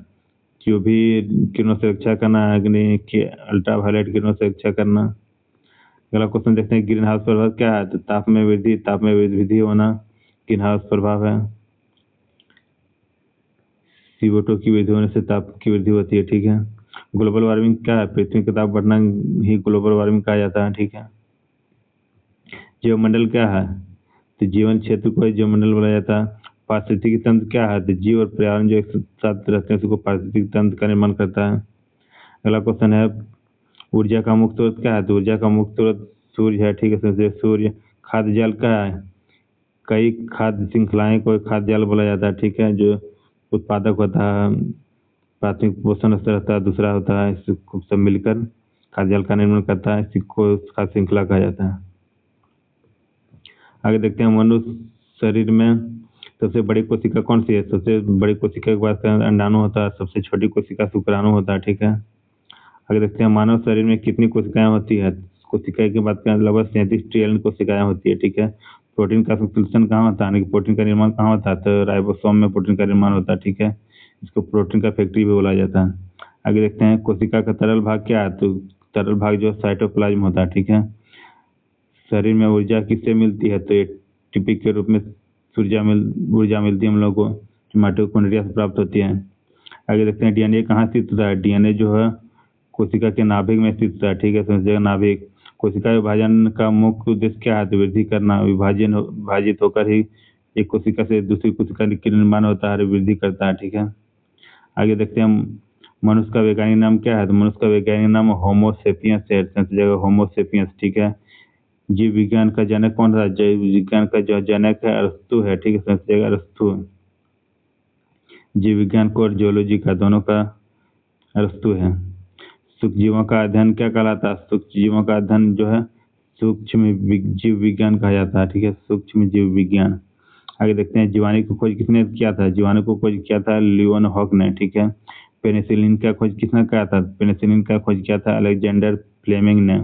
जो भी किरणों से रक्षा करना, अग्नि के अल्ट्रावायलेट किरणों से रक्षा करना। अगला क्वेश्चन देखते हैं, ग्रीन हाउस प्रभाव क्या है? तो ताप में वृद्धि होना ग्रीन हाउस प्रभाव है। CO2 की वृद्धि होने से ताप की वृद्धि होती है, ठीक है। ग्लोबल वार्मिंग क्या है? पृथ्वी का ताप बढ़ना ही ग्लोबल वार्मिंग कहा जाता है, ठीक है। जीवमंडल क्या है? तो जीवन क्षेत्र को जीवमंडल बोला जाता है। पारिस्थितिकी तंत्र क्या है? तो जीव और पर्यावरण जो एक साथ रहते हैं उसको पारिस्थितिकी तंत्र का निर्माण करता है। अगला क्वेश्चन है, ऊर्जा का मुख्य स्रोत क्या है? तो ऊर्जा का मुख्य स्रोत सूर्य है, ठीक है। सोचिए सूर्य। खाद्य जल क्या है? कई खाद्य श्रृंखलाएं को खाद्य जल बोला जाता है, ठीक है। जो उत्पादक होता है, प्राथमिक पोषण स्तर होता है, दूसरा होता है, इसको सब मिलकर खाद्य जल का निर्माण करता है, इसी को खाद्य श्रृंखला कहा जाता है। आगे देखते हैं मनुष्य शरीर में सबसे बड़ी कोशिका कौन सी है? सबसे बड़ी कोशिका की बात करें अंडाणु होता है, सबसे छोटी कोशिका शुक्राणु होता है, ठीक है। आगे देखते हैं मानव शरीर में कितनी कोशिकाएं होती है? कोशिका की बात करें लगभग 37 ट्रिलियन कोशिकाएं होती है, ठीक है। प्रोटीन का संश्लेषण कहाँ होता है, यानी कि प्रोटीन का निर्माण कहाँ होता है? तो राइबोसोम में प्रोटीन का निर्माण होता है, ठीक है। इसको प्रोटीन का फैक्ट्री भी बोला जाता है। आगे देखते हैं कोशिका का तरल भाग क्या है? तो तरल भाग जो साइटोप्लाज्म होता है, ठीक है। शरीर में ऊर्जा किससे मिलती है? तो एटीपी के रूप में ऊर्जा मिलती है हम लोग को, जो माइटोकॉन्ड्रिया से प्राप्त होती है। आगे देखते हैं डीएनए कहाँ स्थित होता है? डीएनए जो है कोशिका के नाभिक में स्थित होता है, ठीक है। समझिएगा नाभिक। कोशिका विभाजन का मुख्य उद्देश्य क्या है? तो वृद्धि करना। विभाजित होकर ही एक कोशिका से दूसरी कोशिका का निर्माण होता है और वृद्धि करता है, ठीक है। आगे देखते हैं मनुष्य का वैज्ञानिक नाम क्या है? तो मनुष्य का वैज्ञानिक नाम होमोसेपियंस है, समझिएगा होमोसेपियंस, ठीक है। जीव विज्ञान का जनक कौन था? जीव विज्ञान का जो जनक है अरस्तु है, ठीक है। समझिएगा अरस्तु। जीव विज्ञान को और जियोलॉजी का दोनों का अरस्तु है। सूक्ष्म जीवों का अध्ययन क्या कहलाता है? सूक्ष्म जीवों का अध्ययन जो है सूक्ष्म जीव विज्ञान कहा जाता है, ठीक है। सूक्ष्म जीव विज्ञान। आगे देखते हैं जीवाणु की खोज किसने किया था? जीवाणु को खोज किया था लियोनहॉक ने, ठीक है। पेनिसिलिन का खोज किसने किया था? पेनिसिलिन का खोज किया था अलेक्जेंडर फ्लेमिंग ने।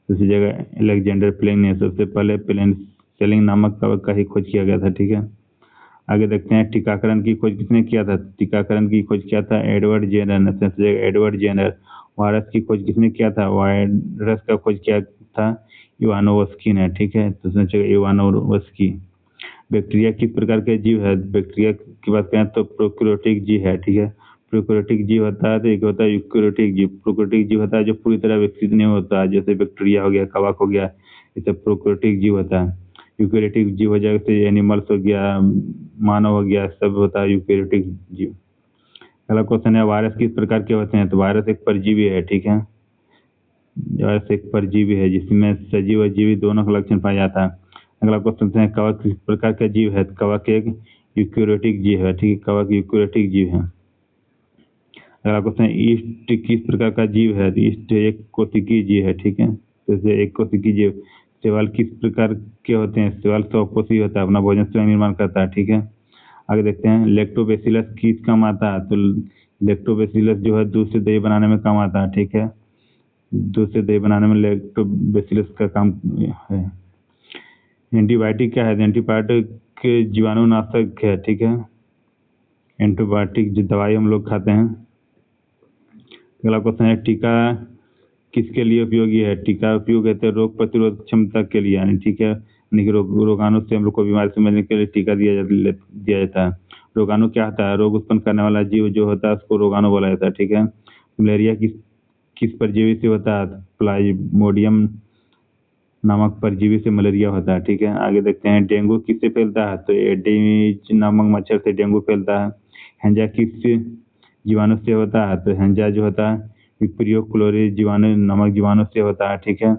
दूसरी जगह अलेक्जेंडर फ्लेमिंग ने सबसे पहले पेनिसिलिन नामक कवक का ही खोज किया गया था, ठीक है। आगे देखते हैं टीकाकरण की खोज किसने किया था? टीकाकरण की खोज किया था एडवर्ड जेनर ने, एडवर्ड जेनर। वायरस की खोज किसने किया था? वायरस का खोज किया था इवानोवस्की ने, ठीक है। तो सोचिएगा इवानोवस्की। बैक्टीरिया किस प्रकार के जीव है? बैक्टीरिया की बात करें तो प्रोकैरियोटिक जीव है, ठीक है। प्रोकैरियोटिक जीव होता है तो एक होता है यूकैरियोटिक जीव। प्रोकैरियोटिक जीव होता है जो पूरी तरह विकसित नहीं होता है, जैसे बैक्टीरिया हो गया, कवक हो गया, ये सब प्रोकैरियोटिक जीव होता है। यूकैरियोटिक जीव हो जाए जैसे एनिमल्स हो गया, मानव हो गया, सब होता है यूकैरियोटिक जीव। अगला क्वेश्चन है वायरस किस प्रकार के होते हैं? तो वायरस एक परजीवी है, ठीक है। वायरस एक परजीवी है जिसमें सजीव और जीवी दोनों का लक्षण पाया जाता है। अगला क्वेश्चन है कवक किस प्रकार का जीव है? कवक एक यूकैरियोटिक जीव है, ठीक है। कवक यूकैरियोटिक जीव है। अगला क्वेश्चन है ईस्ट किस प्रकार का जीव है? तो ईस्ट एक कोशिकीय जीव है, ठीक है। जैसे एक कोशिकीय जीव। शैवाल किस प्रकार के होते हैं? शैवाल स्वकोषीय होता है, अपना भोजन स्वयं निर्माण करता है, ठीक है। आगे देखते हैं लैक्टोबैसिलस किस काम आता है? तो लैक्टोबैसिलस जो है दूध से दही बनाने में काम आता है, ठीक है। दूध से दही बनाने में लैक्टोबैसिलस का काम है। एंटीबायोटिक क्या है? एंटीबायोटिक जीवाणुनाशक है, ठीक है। एंटीबायोटिक जो दवाई हम लोग खाते हैं। अगला क्वेश्चन है टीका किसके लिए उपयोगी है? टीका उपयोग है तो रोग प्रतिरोध क्षमता के लिए, यानी ठीक है, यानी कि रोगाणु से हम लोग को बीमारी से बचने के लिए टीका दिया जाता है। रोगाणु क्या होता है? रोग उत्पन्न करने वाला जीव जो होता है उसको रोगाणु बोला जाता है, ठीक है। मलेरिया किस परजीवी से होता है? प्लाज्मोडियम नामक परजीवी से मलेरिया होता है, ठीक है। आगे देखते हैं डेंगू किससे फैलता है? तो एडिस नामक मच्छर से डेंगू फैलता है। हैंजा किस जीवाणु से होता है? तो हैंजा जो होता है विप्रियो क्लोरी जीवाणु नामक जीवाणु से होता है, ठीक है।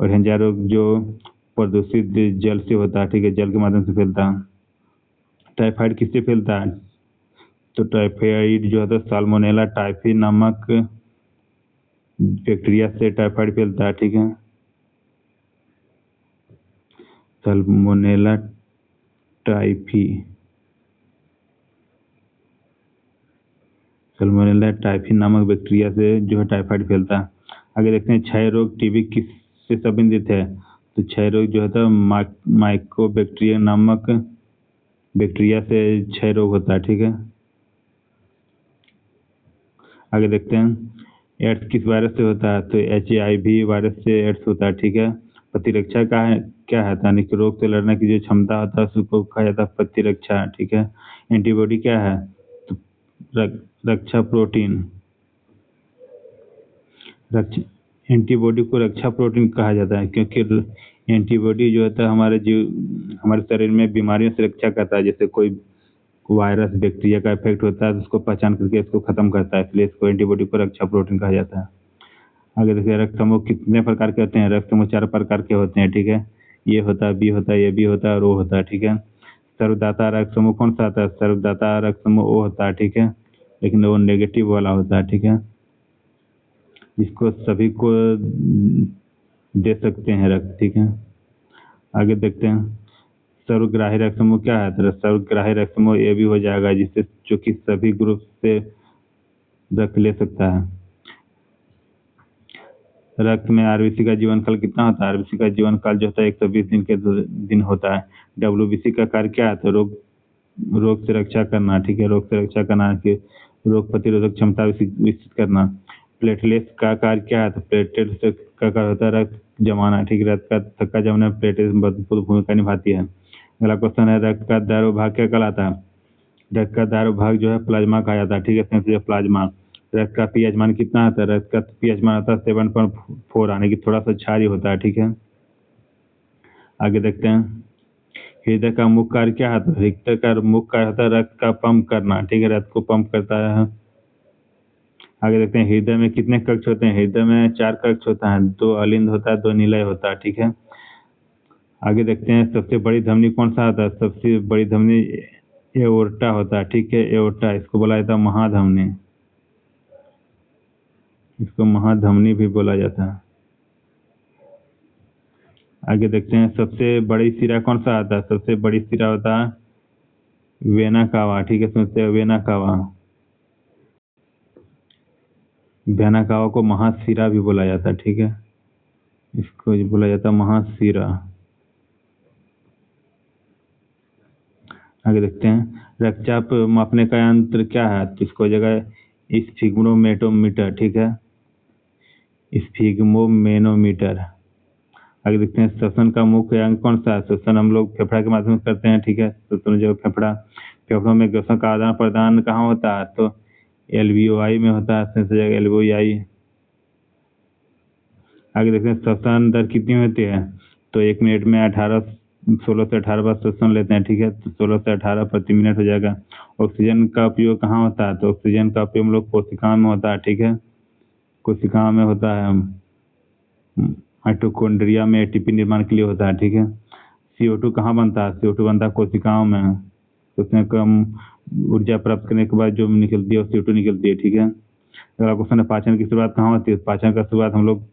और हैंजा रोग जो प्रदूषित जल से होता है, ठीक है, जल के माध्यम से फैलता है। टाइफाइड किससे फैलता है? तो टाइफाइड जो होता है साल्मोनेला टाइफी नामक बैक्टीरिया से टाइफाइड फैलता है, ठीक है। साल्मोनेला टाइफी नामक बैक्टीरिया से जो है टाइफाइड फैलता है। आगे देखते हैं क्षय रोग टीबी किससे संबंधित है? तो क्षय रोग जो होता है माइकोबैक्टीरिया नामक बैक्टीरिया से क्षय रोग होता है, ठीक है। आगे देखते हैं एड्स किस वायरस से होता है? तो HIV वायरस से एड्स होता है, ठीक है। प्रतिरक्षा का है क्या है? यानी कि रोग से लड़ने की जो क्षमता होता है उसको कहा जाता है प्रतिरक्षा, ठीक है। एंटीबॉडी क्या है? तो रक्षा प्रोटीन। एंटीबॉडी को रक्षा प्रोटीन कहा जाता है क्योंकि एंटीबॉडी जो होता है हमारे शरीर में बीमारियों से रक्षा करता है। जैसे कोई वायरस बैक्टीरिया का इफेक्ट होता है तो उसको पहचान करके इसको खत्म करता है, इसलिए इसको एंटीबॉडी को रक्षा प्रोटीन कहा जाता है। आगे देखिए रक्त समूह कितने प्रकार के होते हैं। रक्त समूह 4 प्रकार के होते हैं, ठीक है। ये होता है, बी होता है, ए बी होता है और ओ होता है, ठीक है। सर्वदाता रक्त समूह कौन सा आता है? सर्वदाता रक्त समूह ओ होता है, ठीक है, लेकिन वो नेगेटिव वाला होता है, ठीक है। इसको सभी को दे सकते हैं रक्त, ठीक है। आगे देखते हैं सर्वग्राही रक्त समूह क्या है। तो सर्वग्राही रक्त समूह ए भी हो जाएगा, जिससे जो कि सभी ग्रुप से रक्त ले सकता है। रक्त में आरबीसी का जीवन काल कितना होता है? आरबीसी का जीवन काल जो होता है 120 दिन के दिन होता है। डब्ल्यूबीसी का कार्य क्या है? तो रोग से रक्षा करना, ठीक है, रोग से रक्षा करना कि रोग प्रतिरोधक क्षमता विकसित करना। प्लेटलेट्स का कार्य क्या है? तो प्लेटलेट्स का कार्य होता है रक्त जमाना, ठीक है, रक्त का थक्का जमाने में प्लेटलेट्स महत्वपूर्ण भूमिका निभाती है। अगला क्वेश्चन है रक्त का दायरा भाग क्या कहलाता है? रक्त का दायरा भाग जो है प्लाज्मा कहा जाता है, ठीक है, सेंसरी प्लाज्मा। रक्त का पीएच मान कितना आता है? रक्त का पीएच मान आता है 7.4, यानी कि थोड़ा सा क्षारीय होता है, ठीक है। आगे देखते हैं हृदय का मुख्य कार्य क्या है? तो हृदय का मुख्य कार्य होता है रक्त का पंप करना, ठीक है, रक्त को पंप करता है। आगे देखते हैं हृदय में कितने कक्ष होते हैं? हृदय में 4 कक्ष होता है, 2 अलिंद होता है, 2 निलय होता है, ठीक है। आगे देखते हैं सबसे बड़ी धमनी कौन सा होता है? सबसे बड़ी धमनी एओर्टा होता है, ठीक है, एओर्टा, इसको बोला जाता है महाधमनी, इसको महाधमनी भी बोला जाता है। आगे देखते हैं सबसे बड़ी सिरा कौन सा आता है? सबसे बड़ी सिरा होता है वेना कावा, ठीक है, सुनते हैं वेना कावा। वेना कावा को महाशिरा भी बोला जाता है, ठीक है, इसको बोला जाता है महाशिरा। आगे देखते हैं रक्तचाप मापने का यंत्र क्या है? तो इसको जगह स्फिग्मोमेटोमीटर, ठीक है, स्फिग्मोमेनोमीटर। आगे देखते हैं श्वसन का मुख्य अंग कौन सा है? श्वसन हम लोग फेफड़ा के माध्यम से करते हैं, ठीक है, श्वसन जो फेफड़ों में गैसों का आदान प्रदान कहाँ होता है? तो एल्वियोआई में होता है, एल्वियोआई। आगे देखते हैं श्वसन दर कितनी होती है? तो 1 मिनट में 16 से 18 बार श्वसन लेते हैं, ठीक है, तो 16 से 18 प्रति मिनट हो जाएगा। ऑक्सीजन का उपयोग कहाँ होता है? तो ऑक्सीजन का उपयोग हम लोग कोशिकाओं में होता है, ठीक है, कोशिकाओं में होता है, माइटोकॉन्ड्रिया में एटीपी निर्माण के लिए होता है, ठीक है। CO2 कहाँ बनता है? CO2 बनता है कोशिकाओं में, तो उसमें कम ऊर्जा प्राप्त करने के बाद जो निकलती है वो CO2 निकलती है, ठीक है। अगला क्वेश्चन है पाचन की शुरुआत कहाँ होती है? पाचन का शुरुआत हम लोग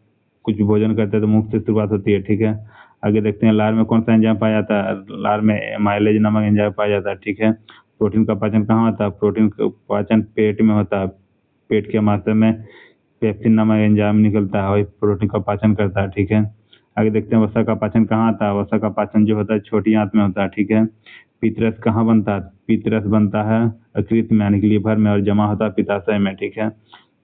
कुछ भोजन करते हैं तो मुख से शुरुआत होती है, ठीक है। आगे देखते हैं लार में कौन सा एंजाइम पाया जाता है? लार में एमाइलेज नामक एंजाइम पाया जाता है, ठीक है। प्रोटीन का पाचन कहाँ होता है? प्रोटीन का पाचन पेट में होता है, पेट के माध्यम में पेप्सिन नामक एंजाइम निकलता है, वही प्रोटीन का पाचन करता है, ठीक है। आगे देखते हैं वसा का पाचन कहाँ आता है? वसा का पाचन जो होता है छोटी आंत में होता है, ठीक है। पित्तरस कहाँ बनता है? पित्तरस बनता है यकृत में, यानी कि लीवर में, और जमा होता है पित्ताशय में, ठीक है।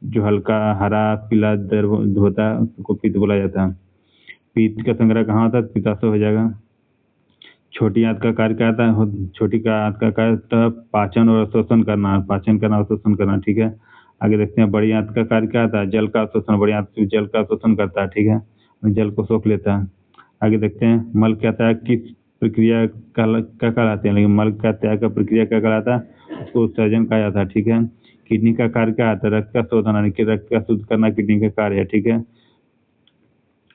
जो हल्का हरा पीला द्रव होता है उसको पित्त बोला जाता है। पित्त का संग्रह कहाँ होता है? पित्ताशय हो जाएगा। छोटी आंत का कार्य क्या आता है? छोटी का आंत का कार्य होता है पाचन और अवशोषण करना, पाचन करना, अवशोषण करना, ठीक है। आगे देखते हैं बड़ी आंत का कार्य क्या आता है? जल का अवशोषण, बड़ी आंत जल का अवशोषण करता है, ठीक है, जल को सोख लेता है। आगे देखते हैं मल का त्याग किस प्रक्रिया क्या कहलाते हैं? लेकिन मल का त्याग का प्रक्रिया क्या कहलाता है? उसको उत्सर्जन कहा जाता है, ठीक है। किडनी का कार्य क्या आता है? रक्त का शोधन, यानी कि रक्त का शुद्ध करना किडनी का कार्य है, ठीक है।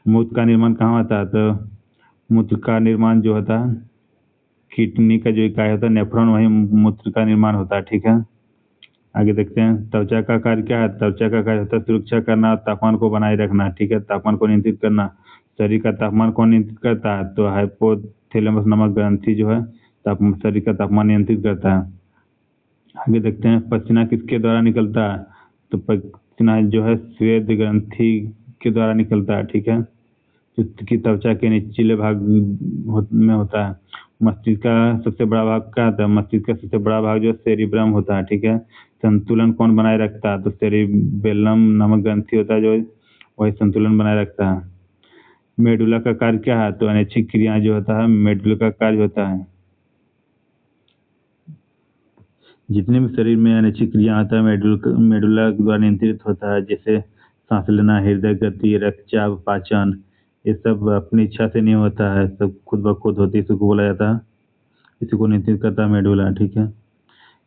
मूत्र का निर्माण कहाँ होता है? तो मूत्र का निर्माण जो होता है किडनी का जो इकाई होता है नेफ्रॉन, वही मूत्र का निर्माण होता है, ठीक है। आगे देखते हैं त्वचा का कार्य क्या है? त्वचा का कार्य होता है सुरक्षा करना, तापमान को बनाए रखना, ठीक है, तापमान को नियंत्रित करना। शरीर का तापमान कौन नियंत्रित करता है? तो हाइपोथैलेमस नामक ग्रंथि जो है शरीर का तापमान नियंत्रित करता है। आगे देखते हैं पसीना किसके द्वारा निकलता है? तो पसीना जो है स्वेद ग्रंथि के द्वारा निकलता है, ठीक है, की त्वचा के निचले भाग में होता है। मस्तिष्क का सबसे बड़ा भाग क्या होता है? मस्तिष्क का सबसे बड़ा भाग जो सेरिब्रम होता है, ठीक है। संतुलन कौन बनाए रखता है? तो सेरिबेलम नामक ग्रंथि होता है जो वही संतुलन बनाए रखता है। मेडुला का कार्य क्या है? तो अनैच्छिक क्रिया जो होता है मेडुला का कार्य होता है। जितने भी शरीर में अनैच्छिक क्रिया होता है मेडुला द्वारा नियंत्रित होता है, जैसे सांस लेना, हृदय गति, रक्तचाप, पाचन, ये सब अपनी इच्छा से नहीं होता है, सब खुद ब खुद होती है, इसको बोला जाता है, इसी को नियंत्रित करता है मेडुला, ठीक है।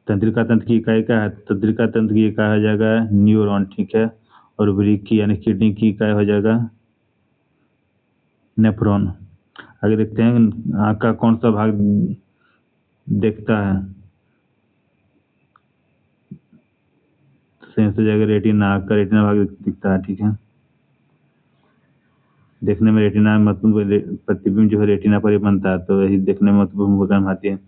तंत्रिका तंत्र की इकाई क्या है? तंत्रिका तंत्र की इकाई हो जाएगा न्यूरॉन, ठीक है, और वृक्क की यानी किडनी की इकाई हो जाएगा नेफ्रॉन। आगे देखते हैं आँख का कौन सा भाग देखता है, सेंस हो जाएगा रेटिना। आँख का रेटिना भाग दिखता है, ठीक है। देखने में रेटिना महत्वपूर्ण प्रतिबिंब जो है रेटिना पर ही बनता है, तो यही देखने में महत्वपूर्ण भूमिका निभाती है।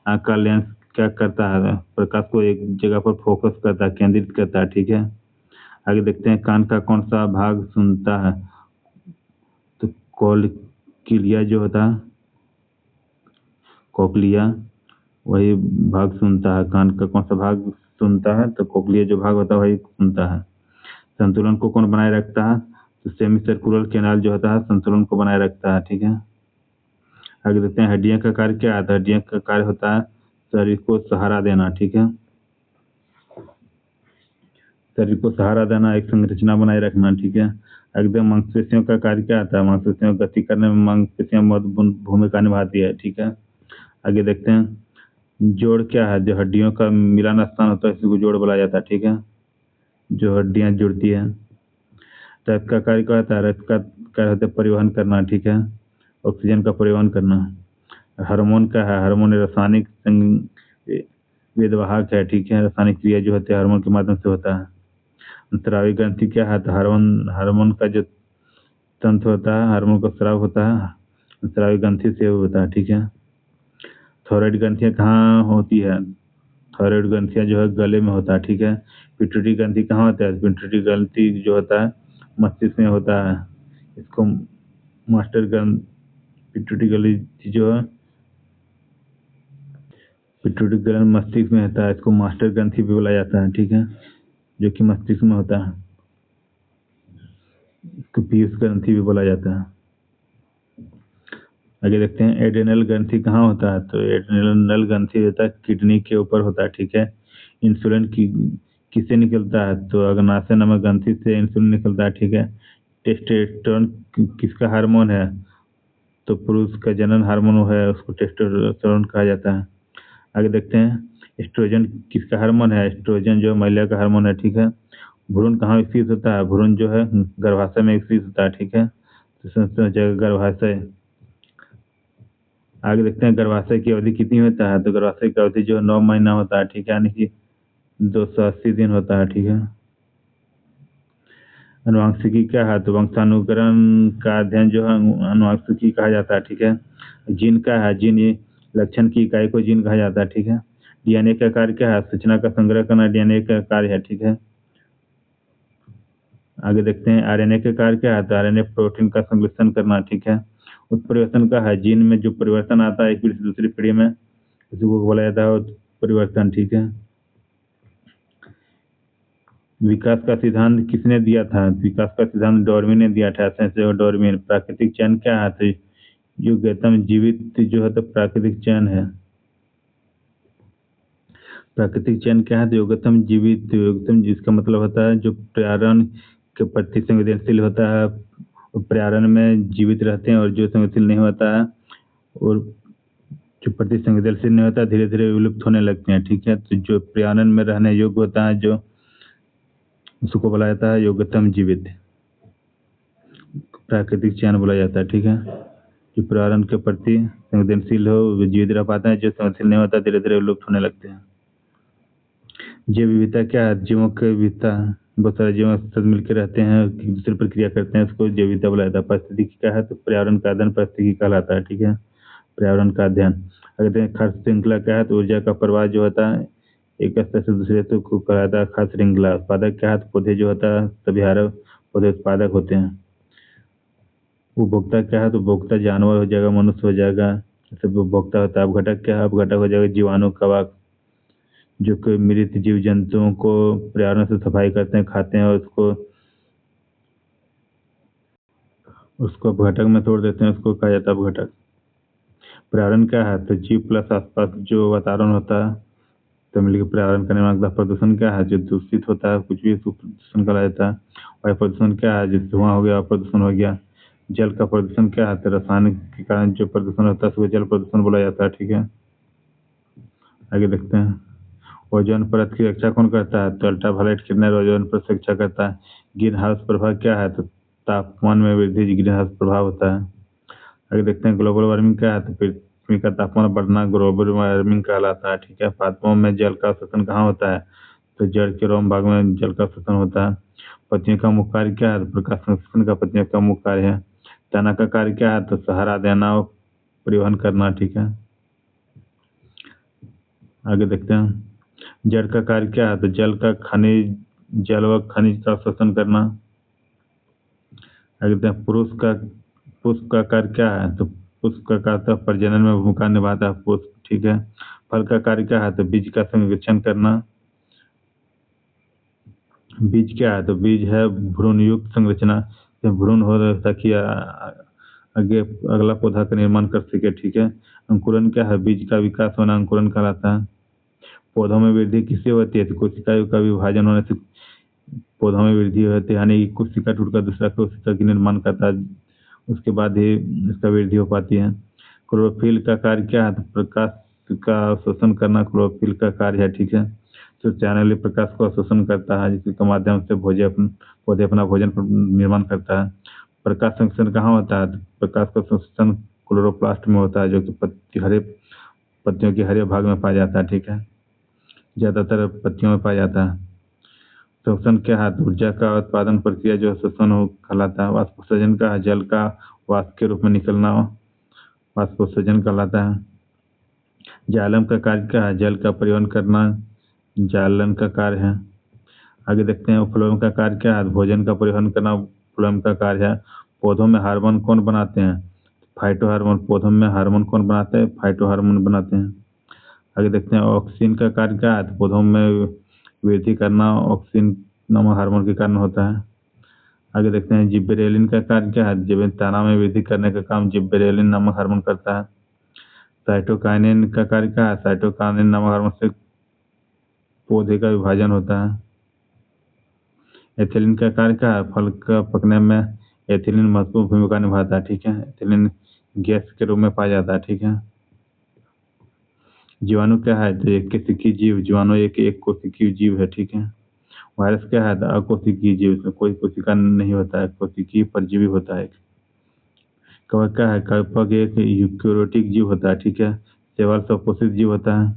आँख का लेंस क्या करता है, प्रकाश को एक जगह पर फोकस करता है, केंद्रित करता है, ठीक है। आगे देखते हैं कान का कौन सा भाग सुनता है, तो कोक्लिया जो होता है, कोक्लिया वही भाग सुनता है। कान का कौन सा भाग सुनता है, तो कोक्लिया जो भाग होता है वही सुनता है। संतुलन को कौन बनाए रखता है, तो सेमी सर्कुलर कैनाल जो होता है संतुलन को बनाए रखता है, ठीक है। आगे देखते हैं हड्डियां का कार्य क्या आता है। हड्डियां का कार्य होता है शरीर को सहारा देना, ठीक है। शरीर को सहारा देना, एक संरचना बनाए रखना, ठीक है। एकदम मांसपेशियों का कार्य क्या आता है। मांसपेशियों को गति करने में मांसपेशियां महत्वपूर्ण भूमिका निभाती है, ठीक है। आगे देखते हैं जोड़ क्या है, जो हड्डियों का मिलान स्थान होता है इसको जोड़ बोला जाता है, ठीक है। जो हड्डियां जुड़ती है। रक्त का कार्य क्या होता है। रक्त का कार्य होता है परिवहन करना, ठीक है, ऑक्सीजन का परिवहन करना। हार्मोन का है, हार्मोन रासायनिक वेदवाहक है, ठीक है। रासायनिक क्रिया जो होती है हार्मोन के माध्यम से होता है। अंतरावी ग्रंथि क्या है, तो हार्मोन हार्मोन का जो तंत्र होता है, हार्मोन का स्राव होता है अंतरावी ग्रंथि से होता है, ठीक है। थायराइड ग्रंथियां कहाँ होती है, थायराइड ग्रंथियां जो है गले में होता है, ठीक है। पिट्यूटरी ग्रंथि कहाँ होता है, पिट्यूटरी ग्रंथि जो होता है मस्तिष्क में होता है। इसको मास्टर ग्रंथ पिट्यूटरी ग्रंथि जो है पिट्यूटरी ग्रंथि मस्तिष्क में होता है, इसको मास्टर ग्रंथि भी बोला जाता है, ठीक है, जो कि मस्तिष्क में होता है। इसको पीयूष ग्रंथि भी बोला जाता है। आगे देखते हैं एड्रेनल ग्रंथि कहाँ होता है, तो एड्रेनल ग्रंथि होता है किडनी के ऊपर होता है, ठीक है। इंसुलिन की किससे निकलता है, तो अग्नाशय नामक ग्रंथि से इंसुलिन निकलता है, ठीक है। टेस्टोस्टेरोन किसका हार्मोन है, तो पुरुष का जनन हार्मोन है, उसको टेस्टोस्टेरोन कहा जाता है। आगे देखते हैं एस्ट्रोजन किसका हार्मोन है, एस्ट्रोजन जो महिला का हार्मोन है, ठीक है। भ्रूण कहाँ विकसित होता है, भ्रूण जो है गर्भाशय में विकसित होता है, ठीक है। तो गर्भाशय। आगे देखते हैं गर्भाशय की अवधि कितनी होता है, तो गर्भाशय की अवधि जो 9 महीना होता है, ठीक है, यानी कि 280 दिन होता है, ठीक है। अनुवांशिकी क्या है, तो वंशानुकरण का अध्ययन जो है अनुवांशिकी कहा जाता है, ठीक है। जीन क्या है, जीन लक्षण की इकाई को जीन कहा जाता है, ठीक है। डीएनए का कार्य क्या है, सूचना का संग्रह करना डीएनए का कार्य है, ठीक है। आगे देखते हैं आरएनए का कार्य क्या है, तो आरएनए प्रोटीन का संश्लेषण करना, ठीक है। उत्परिवर्तन का है, जीन में जो परिवर्तन आता है एक पीढ़ी से दूसरी पीढ़ी में उसको बोला जाता है परिवर्तन, ठीक है। विकास का सिद्धांत किसने दिया था, विकास का सिद्धांत डार्विन ने दिया था, से डार्विन। प्राकृतिक चयन क्या है, तो युग्मतम जीवित जो है तो प्राकृतिक चयन है। प्राकृतिक चयन क्या है, तो युग्मतम जीवित। युग्मतम जिसका मतलब होता है जो पर्यावरण के प्रति संवेदनशील होता है, पर्यावरण में जीवित रहते हैं, और जो संवेदनशील नहीं होता है और जो प्रति संवेदनशील नहीं होता धीरे धीरे विलुप्त होने लगते हैं, ठीक है। तो जो पर्यावरण में रहने योग्य होता है जो उसको बोला जाता है योग्यतम जीवित, प्राकृतिक चयन बोला जाता है, ठीक है। जो पर्यावरण के प्रति संवेदनशील हो वो जीवित रह पाते हैं, जो संवेदनशील नहीं होता धीरे धीरे विलुप्त होने लगते हैं। जैव विविधता क्या है, जीवों की विविधता, बहुत सारे जीव साथ मिलकर रहते हैं, एक दूसरे पर क्रिया करते हैं, उसको जैव विविधता बोला जाता है। पारिस्थितिकी क्या है, तो पर्यावरण का अध्ययन पारिस्थितिकी कहलाता है, ठीक है, पर्यावरण का अध्ययन। अगर देखें खाद्य श्रृंखला क्या है, तो ऊर्जा का प्रवाह जो होता है एक स्तर से दूसरे स्तर को कहलाता है खाद्य श्रृंखला। उत्पादक क्या है, तो पौधे जो होता है सभी हरे पौधे उत्पादक होते हैं। उपभोक्ता क्या है, तो उपभोक्ता जानवर हो जाएगा, मनुष्य हो जाएगा, सब उपभोक्ता होता है। अपघटक क्या है, अपघटक हो जाएगा जीवाणु कवक, जो कि मृत जीव जंतुओं को पर्यावरण से सफाई करते हैं, खाते हैं और उसको अपघटक में तोड़ देते हैं, उसको कहा जाता है अपघटक। पर्यावरण क्या है, तो जीव प्लस आसपास जो वातावरण होता है तो मिलकर पर्यावरण का निर्माण करता है। प्रदूषण क्या है, जो दूषित होता है कुछ भी उसको प्रदूषण कहा जाता है। वायु प्रदूषण क्या है, जैसे धुआं हो गया प्रदूषण हो गया। जल का प्रदूषण क्या है, तो रासायनिक के कारण जो प्रदूषण होता है उसको जल प्रदूषण बोला जाता है, ठीक है। आगे देखते हैं ओजोन परत की रक्षा कौन करता है? तो अल्ट्रावायलेट किरणें ओजोन परत की रक्षा करता है। ग्रीन हाउस प्रभाव क्या है? तो तापमान में वृद्धि ग्रीन हाउस प्रभाव होता है। आगे देखते हैं ग्लोबल वार्मिंग क्या है? तो पृथ्वी का तापमान बढ़ना ग्लोबल वार्मिंग कहलाता है। ठीक है, पादपों में जल का शोषण कहाँ होता है? तो जड़ के रोम भाग में जल का शोषण होता है। पत्तियों का मुख्य कार्य क्या है? तो प्रकाश संश्लेषण का पत्तियों का मुख्य कार्य है। तना का कार्य क्या है? तो सहारा देना और परिवहन करना। ठीक है, आगे देखते हैं जड़ का कार्य क्या है? तो जल व खनिज का शोषण करना। आगे देखते हैं पुष्प का कार्य क्या है? तो पुष्प का कार्य तो प्रजनन में भूमिका निभाता है पुष्प। ठीक है, फल का कार्य क्या है? तो बीज का संरक्षण करना। बीज क्या है? तो बीज है भ्रूण युक्त संरचना, जब भ्रूण हो ताकि आगे अगला पौधा का निर्माण कर सके। ठीक है, अंकुरन क्या है? बीज का विकास होना अंकुरन कहलाता है। पौधों में वृद्धि किससे होती है? तो कोशिकाओं का विभाजन होने से पौधों में वृद्धि होती है, यानी कोशिका टूटकर दूसरा कोशिका की निर्माण करता है, उसके बाद ही इसका वृद्धि हो पाती है। क्लोरोफिल का कार्य क्या है? तो प्रकाश का शोषण करना क्लोरोफिल का कार्य है। ठीक है, तो चैनल प्रकाश को शोषण करता है, जिसके माध्यम से पौधे अपना भोजन निर्माण करता है। प्रकाश संश्लेषण कहाँ होता है? तो प्रकाश का संश्लेषण क्लोरोप्लास्ट में होता है, जो कि पत्तियों के हरे भाग में पाया जाता है। ठीक है, ज्यादातर पत्तियों में पाया जाता है। श्वसन क्या है? तो ऊर्जा का उत्पादन प्रक्रिया जो श्वसन हो कहलाता है। वाष्पोत्सर्जन का है? जल का वाष्प के रूप में निकलना वाष्पोत्सर्जन कहलाता है। जालम का कार्य क्या है? जल का परिवहन करना जालन का कार्य है। आगे देखते हैं फ्लोएम का कार्य क्या है? भोजन का परिवहन करना फ्लोएम का कार्य है। पौधों में हार्मोन कौन बनाते हैं? Phyto hormone. पौधों में हार्मोन कौन बनाते हैं? फाइटो हार्मोन बनाते हैं। आगे देखते हैं ऑक्सीजन का कार्य क्या है? तो पौधों में वृद्धि करना ऑक्सीजन नामक हार्मोन के कारण होता है। आगे देखते हैं जिब्बेरेलिन का कार्य क्या है? जब तना में वृद्धि करने का काम जिब्बेरेलिन नामक हार्मोन करता है। साइटोकाइनिन का कार्य क्या है? साइटोकाइनिन नामक हार्मोन से पौधे का विभाजन होता है। एथिलीन का कार्य क्या है? फल का पकने में एथिलीन महत्वपूर्ण भूमिका निभाता है। ठीक है, एथिलीन गैस के रूप में पाया जाता है। ठीक है, जीवाणु क्या है? तो एक कोशिकीय जीव। जीवाणु एक कोशिकीय जीव है। ठीक है, वायरस क्या है? तो अकोशिकीय जीव, इसमें कोई कोशिका नहीं होता है, कोशिकीय परजीवी होता है। कवक क्या है? कवक एक यूकेरियोटिक जीव होता है। ठीक है, शैवाल स्वपोषित जीव होता है।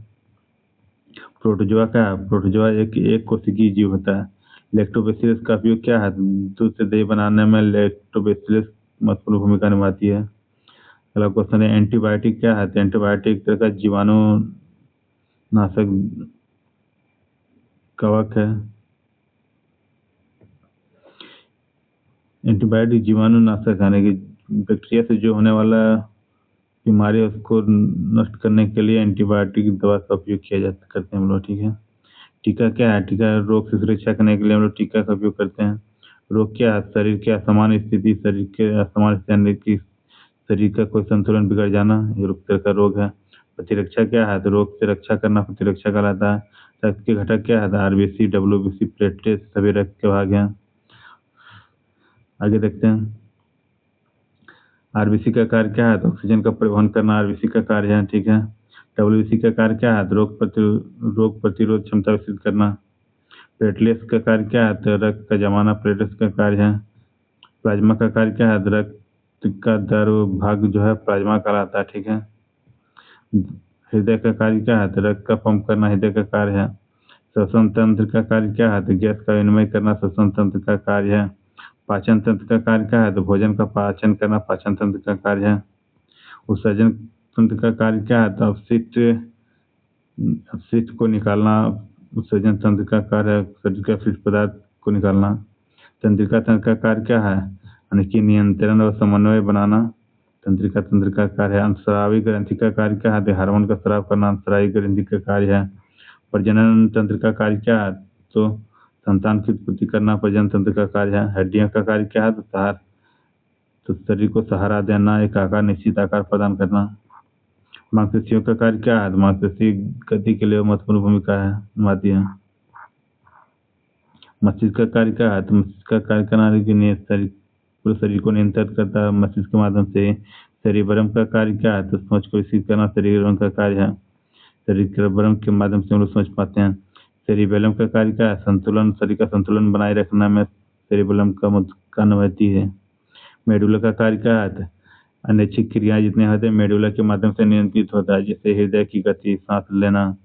प्रोटोजोआ क्या है? प्रोटोजोआ एक कोशिकीय जीव होता है। लैक्टोबैसिलस का उपयोग क्या है? दूध से दही बनाने में लैक्टोबैसिलस महत्वपूर्ण भूमिका निभाती है। अगला क्वेश्चन है एंटीबायोटिक क्या है? तो एंटीबायोटिक एक तरह का जीवाणु नाशक कवक है। एंटीबायोटिक जीवाणु नाशक यानी कि बैक्टीरिया से जो होने वाला बीमारी है उसको नष्ट करने के लिए एंटीबायोटिक दवा का उपयोग किया जाता करते हैं हम लोग। ठीक है, टीका क्या है? टीका रोग से सुरक्षा करने के लिए हम लोग टीका का उपयोग करते हैं। रोग क्या है? शरीर की असमान स्थिति, शरीर के असमान स्थिति यानी कि शरीर का कोई संतुलन बिगड़ जाना, ये रोग तरह का रोग है। प्रतिरक्षा क्या है? तो रोग से रक्षा करना प्रतिरक्षा कहलाता है। रक्त के घटक क्या है? आरबीसी डब्ल्यूबीसी प्लेटलेट सभी रक्त के भाग हैं। आगे देखते हैं आरबीसी का कार्य क्या है? तो ऑक्सीजन का परिवहन करना आरबीसी का कार्य है। ठीक है, डब्ल्यूबीसी का कार्य क्या है? तो रोग प्रतिरोध क्षमता विकसित करना। प्लेटलेट्स का कार्य क्या है? तो रक्त का जमाना प्लेटलेट्स का कार्य है। प्लाज्मा का कार्य क्या है? तो रक्त का दर भाग जो है प्लाज्मा कहलाता है। ठीक है, हृदय का कार्य क्या है? तो रक्त का पंप करना हृदय का कार्य है। श्वसन तंत्र का कार्य क्या है? तो गैस का विनिमय करना श्वसन तंत्र का कार्य है। पाचन तंत्र का कार्य क्या है? तो भोजन का पाचन करना पाचन तंत्र का कार्य है। उत्सर्जन तंत्र का कार्य क्या है? तो अपशिष्ट को निकालना उत्सर्जन तंत्र का कार्य है, शरीर के अपशिष्ट पदार्थ को निकालना। तंत्रिका तंत्र का कार्य क्या है? यानी कि नियंत्रण और समन्वय बनाना तंत्रिका तंत्र का कार्य है। अंतस्रावी ग्रंथि का कार्य क्या है? तो हार्मोन का स्राव करना अंतस्रावी ग्रंथि का कार्य है। प्रजनन तंत्र का कार्य क्या है? तो संतान की उत्पत्ति करना प्रजनन तंत्र का कार्य है। हड्डियों का कार्य क्या है? तो शरीर को सहारा देना, एक आकार निश्चित आकार प्रदान करना। मांसपेशियों का कार्य क्या है? तो मांसपेशी गति के लिए महत्वपूर्ण भूमिका है निभाती है। मस्तिष्क का कार्य क्या है? तो मस्तिष्क का कार्य करना पूरे शरीर को नियंत्रित करता है मस्तिष्क के माध्यम से। सेरिबरम का कार्य क्या है? तो सोच को विकसित करना सेरिबरम का कार्य है। सेरिबेलम के माध्यम से हम लोग समझ पाते हैं। सेरिबेलम का कार्य क्या है? संतुलन, शरीर का संतुलन बनाए रखना में सेरिबेलम का काम होती है। मेडुला का कार्य क्या है? अनैच्छिक क्रियाएं जितने होते हैं मेडुला के माध्यम से नियंत्रित होता है, जैसे हृदय की गति, सांस लेना,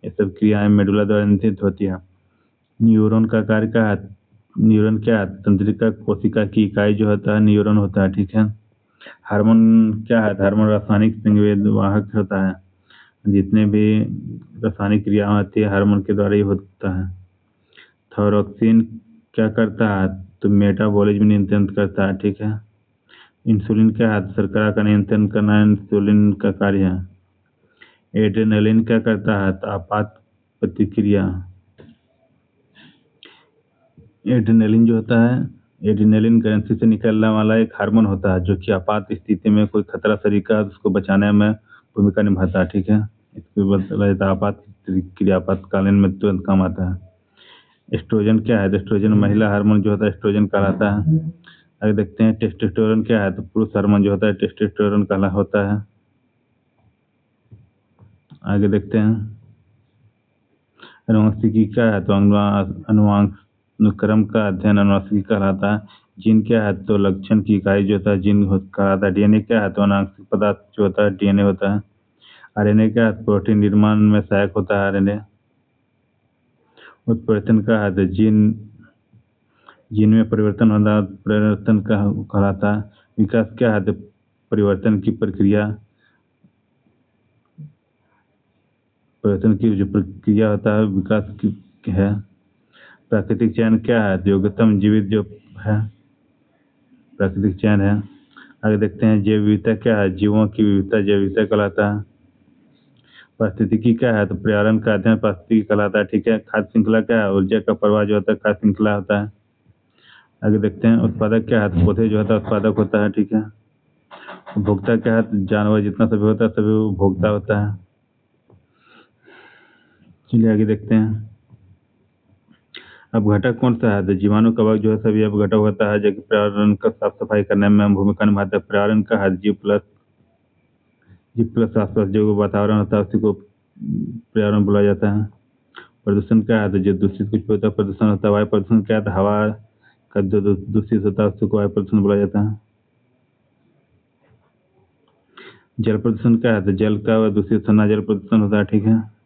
ये सब क्रियाएं मेडुला द्वारा नियंत्रित होती है। न्यूरॉन का कार्य क्या है? न्यूरॉन क्या है? तंत्रिका कोशिका की इकाई जो होता है न्यूरॉन होता है, ठीक है। हार्मोन क्या है? हार्मोन रासायनिक संवेदवाहक होता है, जितने भी रासायनिक क्रिया होती है हार्मोन के द्वारा ही होता है। थायरोक्सिन क्या करता है? तो मेटाबॉलिज्म नियंत्रण करता है, ठीक है। इंसुलिन क्या है? शर्करा का नियंत्रण करना इंसुलिन का कार्य है। एड्रेनलिन क्या करता है? तो आपात प्रतिक्रिया। एड्रेनलिन जो होता है, एड्रेनलिन ग्रंथि से निकलने वाला एक हार्मोन होता है जो कि आपात स्थिति में कोई खतरा शरीर का उसको बचाने में भूमिका निभाता है, ठीक है। इसके बदले आपात क्रिया आपातकालीन में तुरंत काम आता है। एस्ट्रोजन क्या है? तो एस्ट्रोजन महिला हार्मोन जो होता है एस्ट्रोजन कहलाता है। आगे देखते हैं टेस्टोस्टेरोन क्या है? तो पुरुष हार्मोन जो होता है टेस्टोस्टेरोन कहला होता है। आगे देखते हैं अनुवांशिकी क्या है? तो अनुक्रम का अध्ययन अनुवांशिकी कहलाता है। जीन क्या है? तो लक्षण की इकाई जो होता है जीन कहलाता है। डीएनए क्या है? तो अनुवांशिक पदार्थ जो होता है डीएनए होता है। आरएनए क्या है? प्रोटीन निर्माण में सहायक होता है आरएनए। उत्परिवर्तन का है? तो जीन में परिवर्तन होता परिवर्तन का कहलाता है। विकास क्या है? तो परिवर्तन की प्रक्रिया, परिवर्तन की जो प्रक्रिया होता है विकास की है। प्राकृतिक चयन क्या है? तो योग्यतम जीवित जो है प्राकृतिक चयन है। आगे देखते हैं जैव विविधता क्या है? जीवों की विविधता जैव विविधता कहलाता है। पारिस्थितिकी क्या है? तो पर्यावरण का अध्ययन पारिस्थितिकी कहलाता है, ठीक है। खाद्य श्रृंखला क्या है? ऊर्जा का प्रवाह जो होता है खाद्य श्रृंखला होता है। आगे देखते हैं उत्पादक क्या है? तो पौधे जो होता है उत्पादक होता है, ठीक है। उपभोक्ता क्या है? तो जानवर जितना सभी होता है सभी उपभोक्ता होता है। चलिए आगे देखते हैं। अब घटक कौन सा है? तो जीवाणु कवक जो है सभी अब घटक होता है जो कि पर्यावरण का साफ सफाई करने में भूमिका निभाता है। पर्यावरण का है जीव प्लस आसपास जो वातावरण होता है उसी को पर्यावरण बोला जाता है। प्रदूषण क्या है? तो जो दूषित कुछ होता है प्रदूषण होता है। वायु प्रदूषण क्या है? तो हवा का जो दूषित होता है उसको वायु प्रदूषण बोला जाता है। जल प्रदूषण क्या है? तो जल का दूषित होना जल प्रदूषण होता है, ठीक है।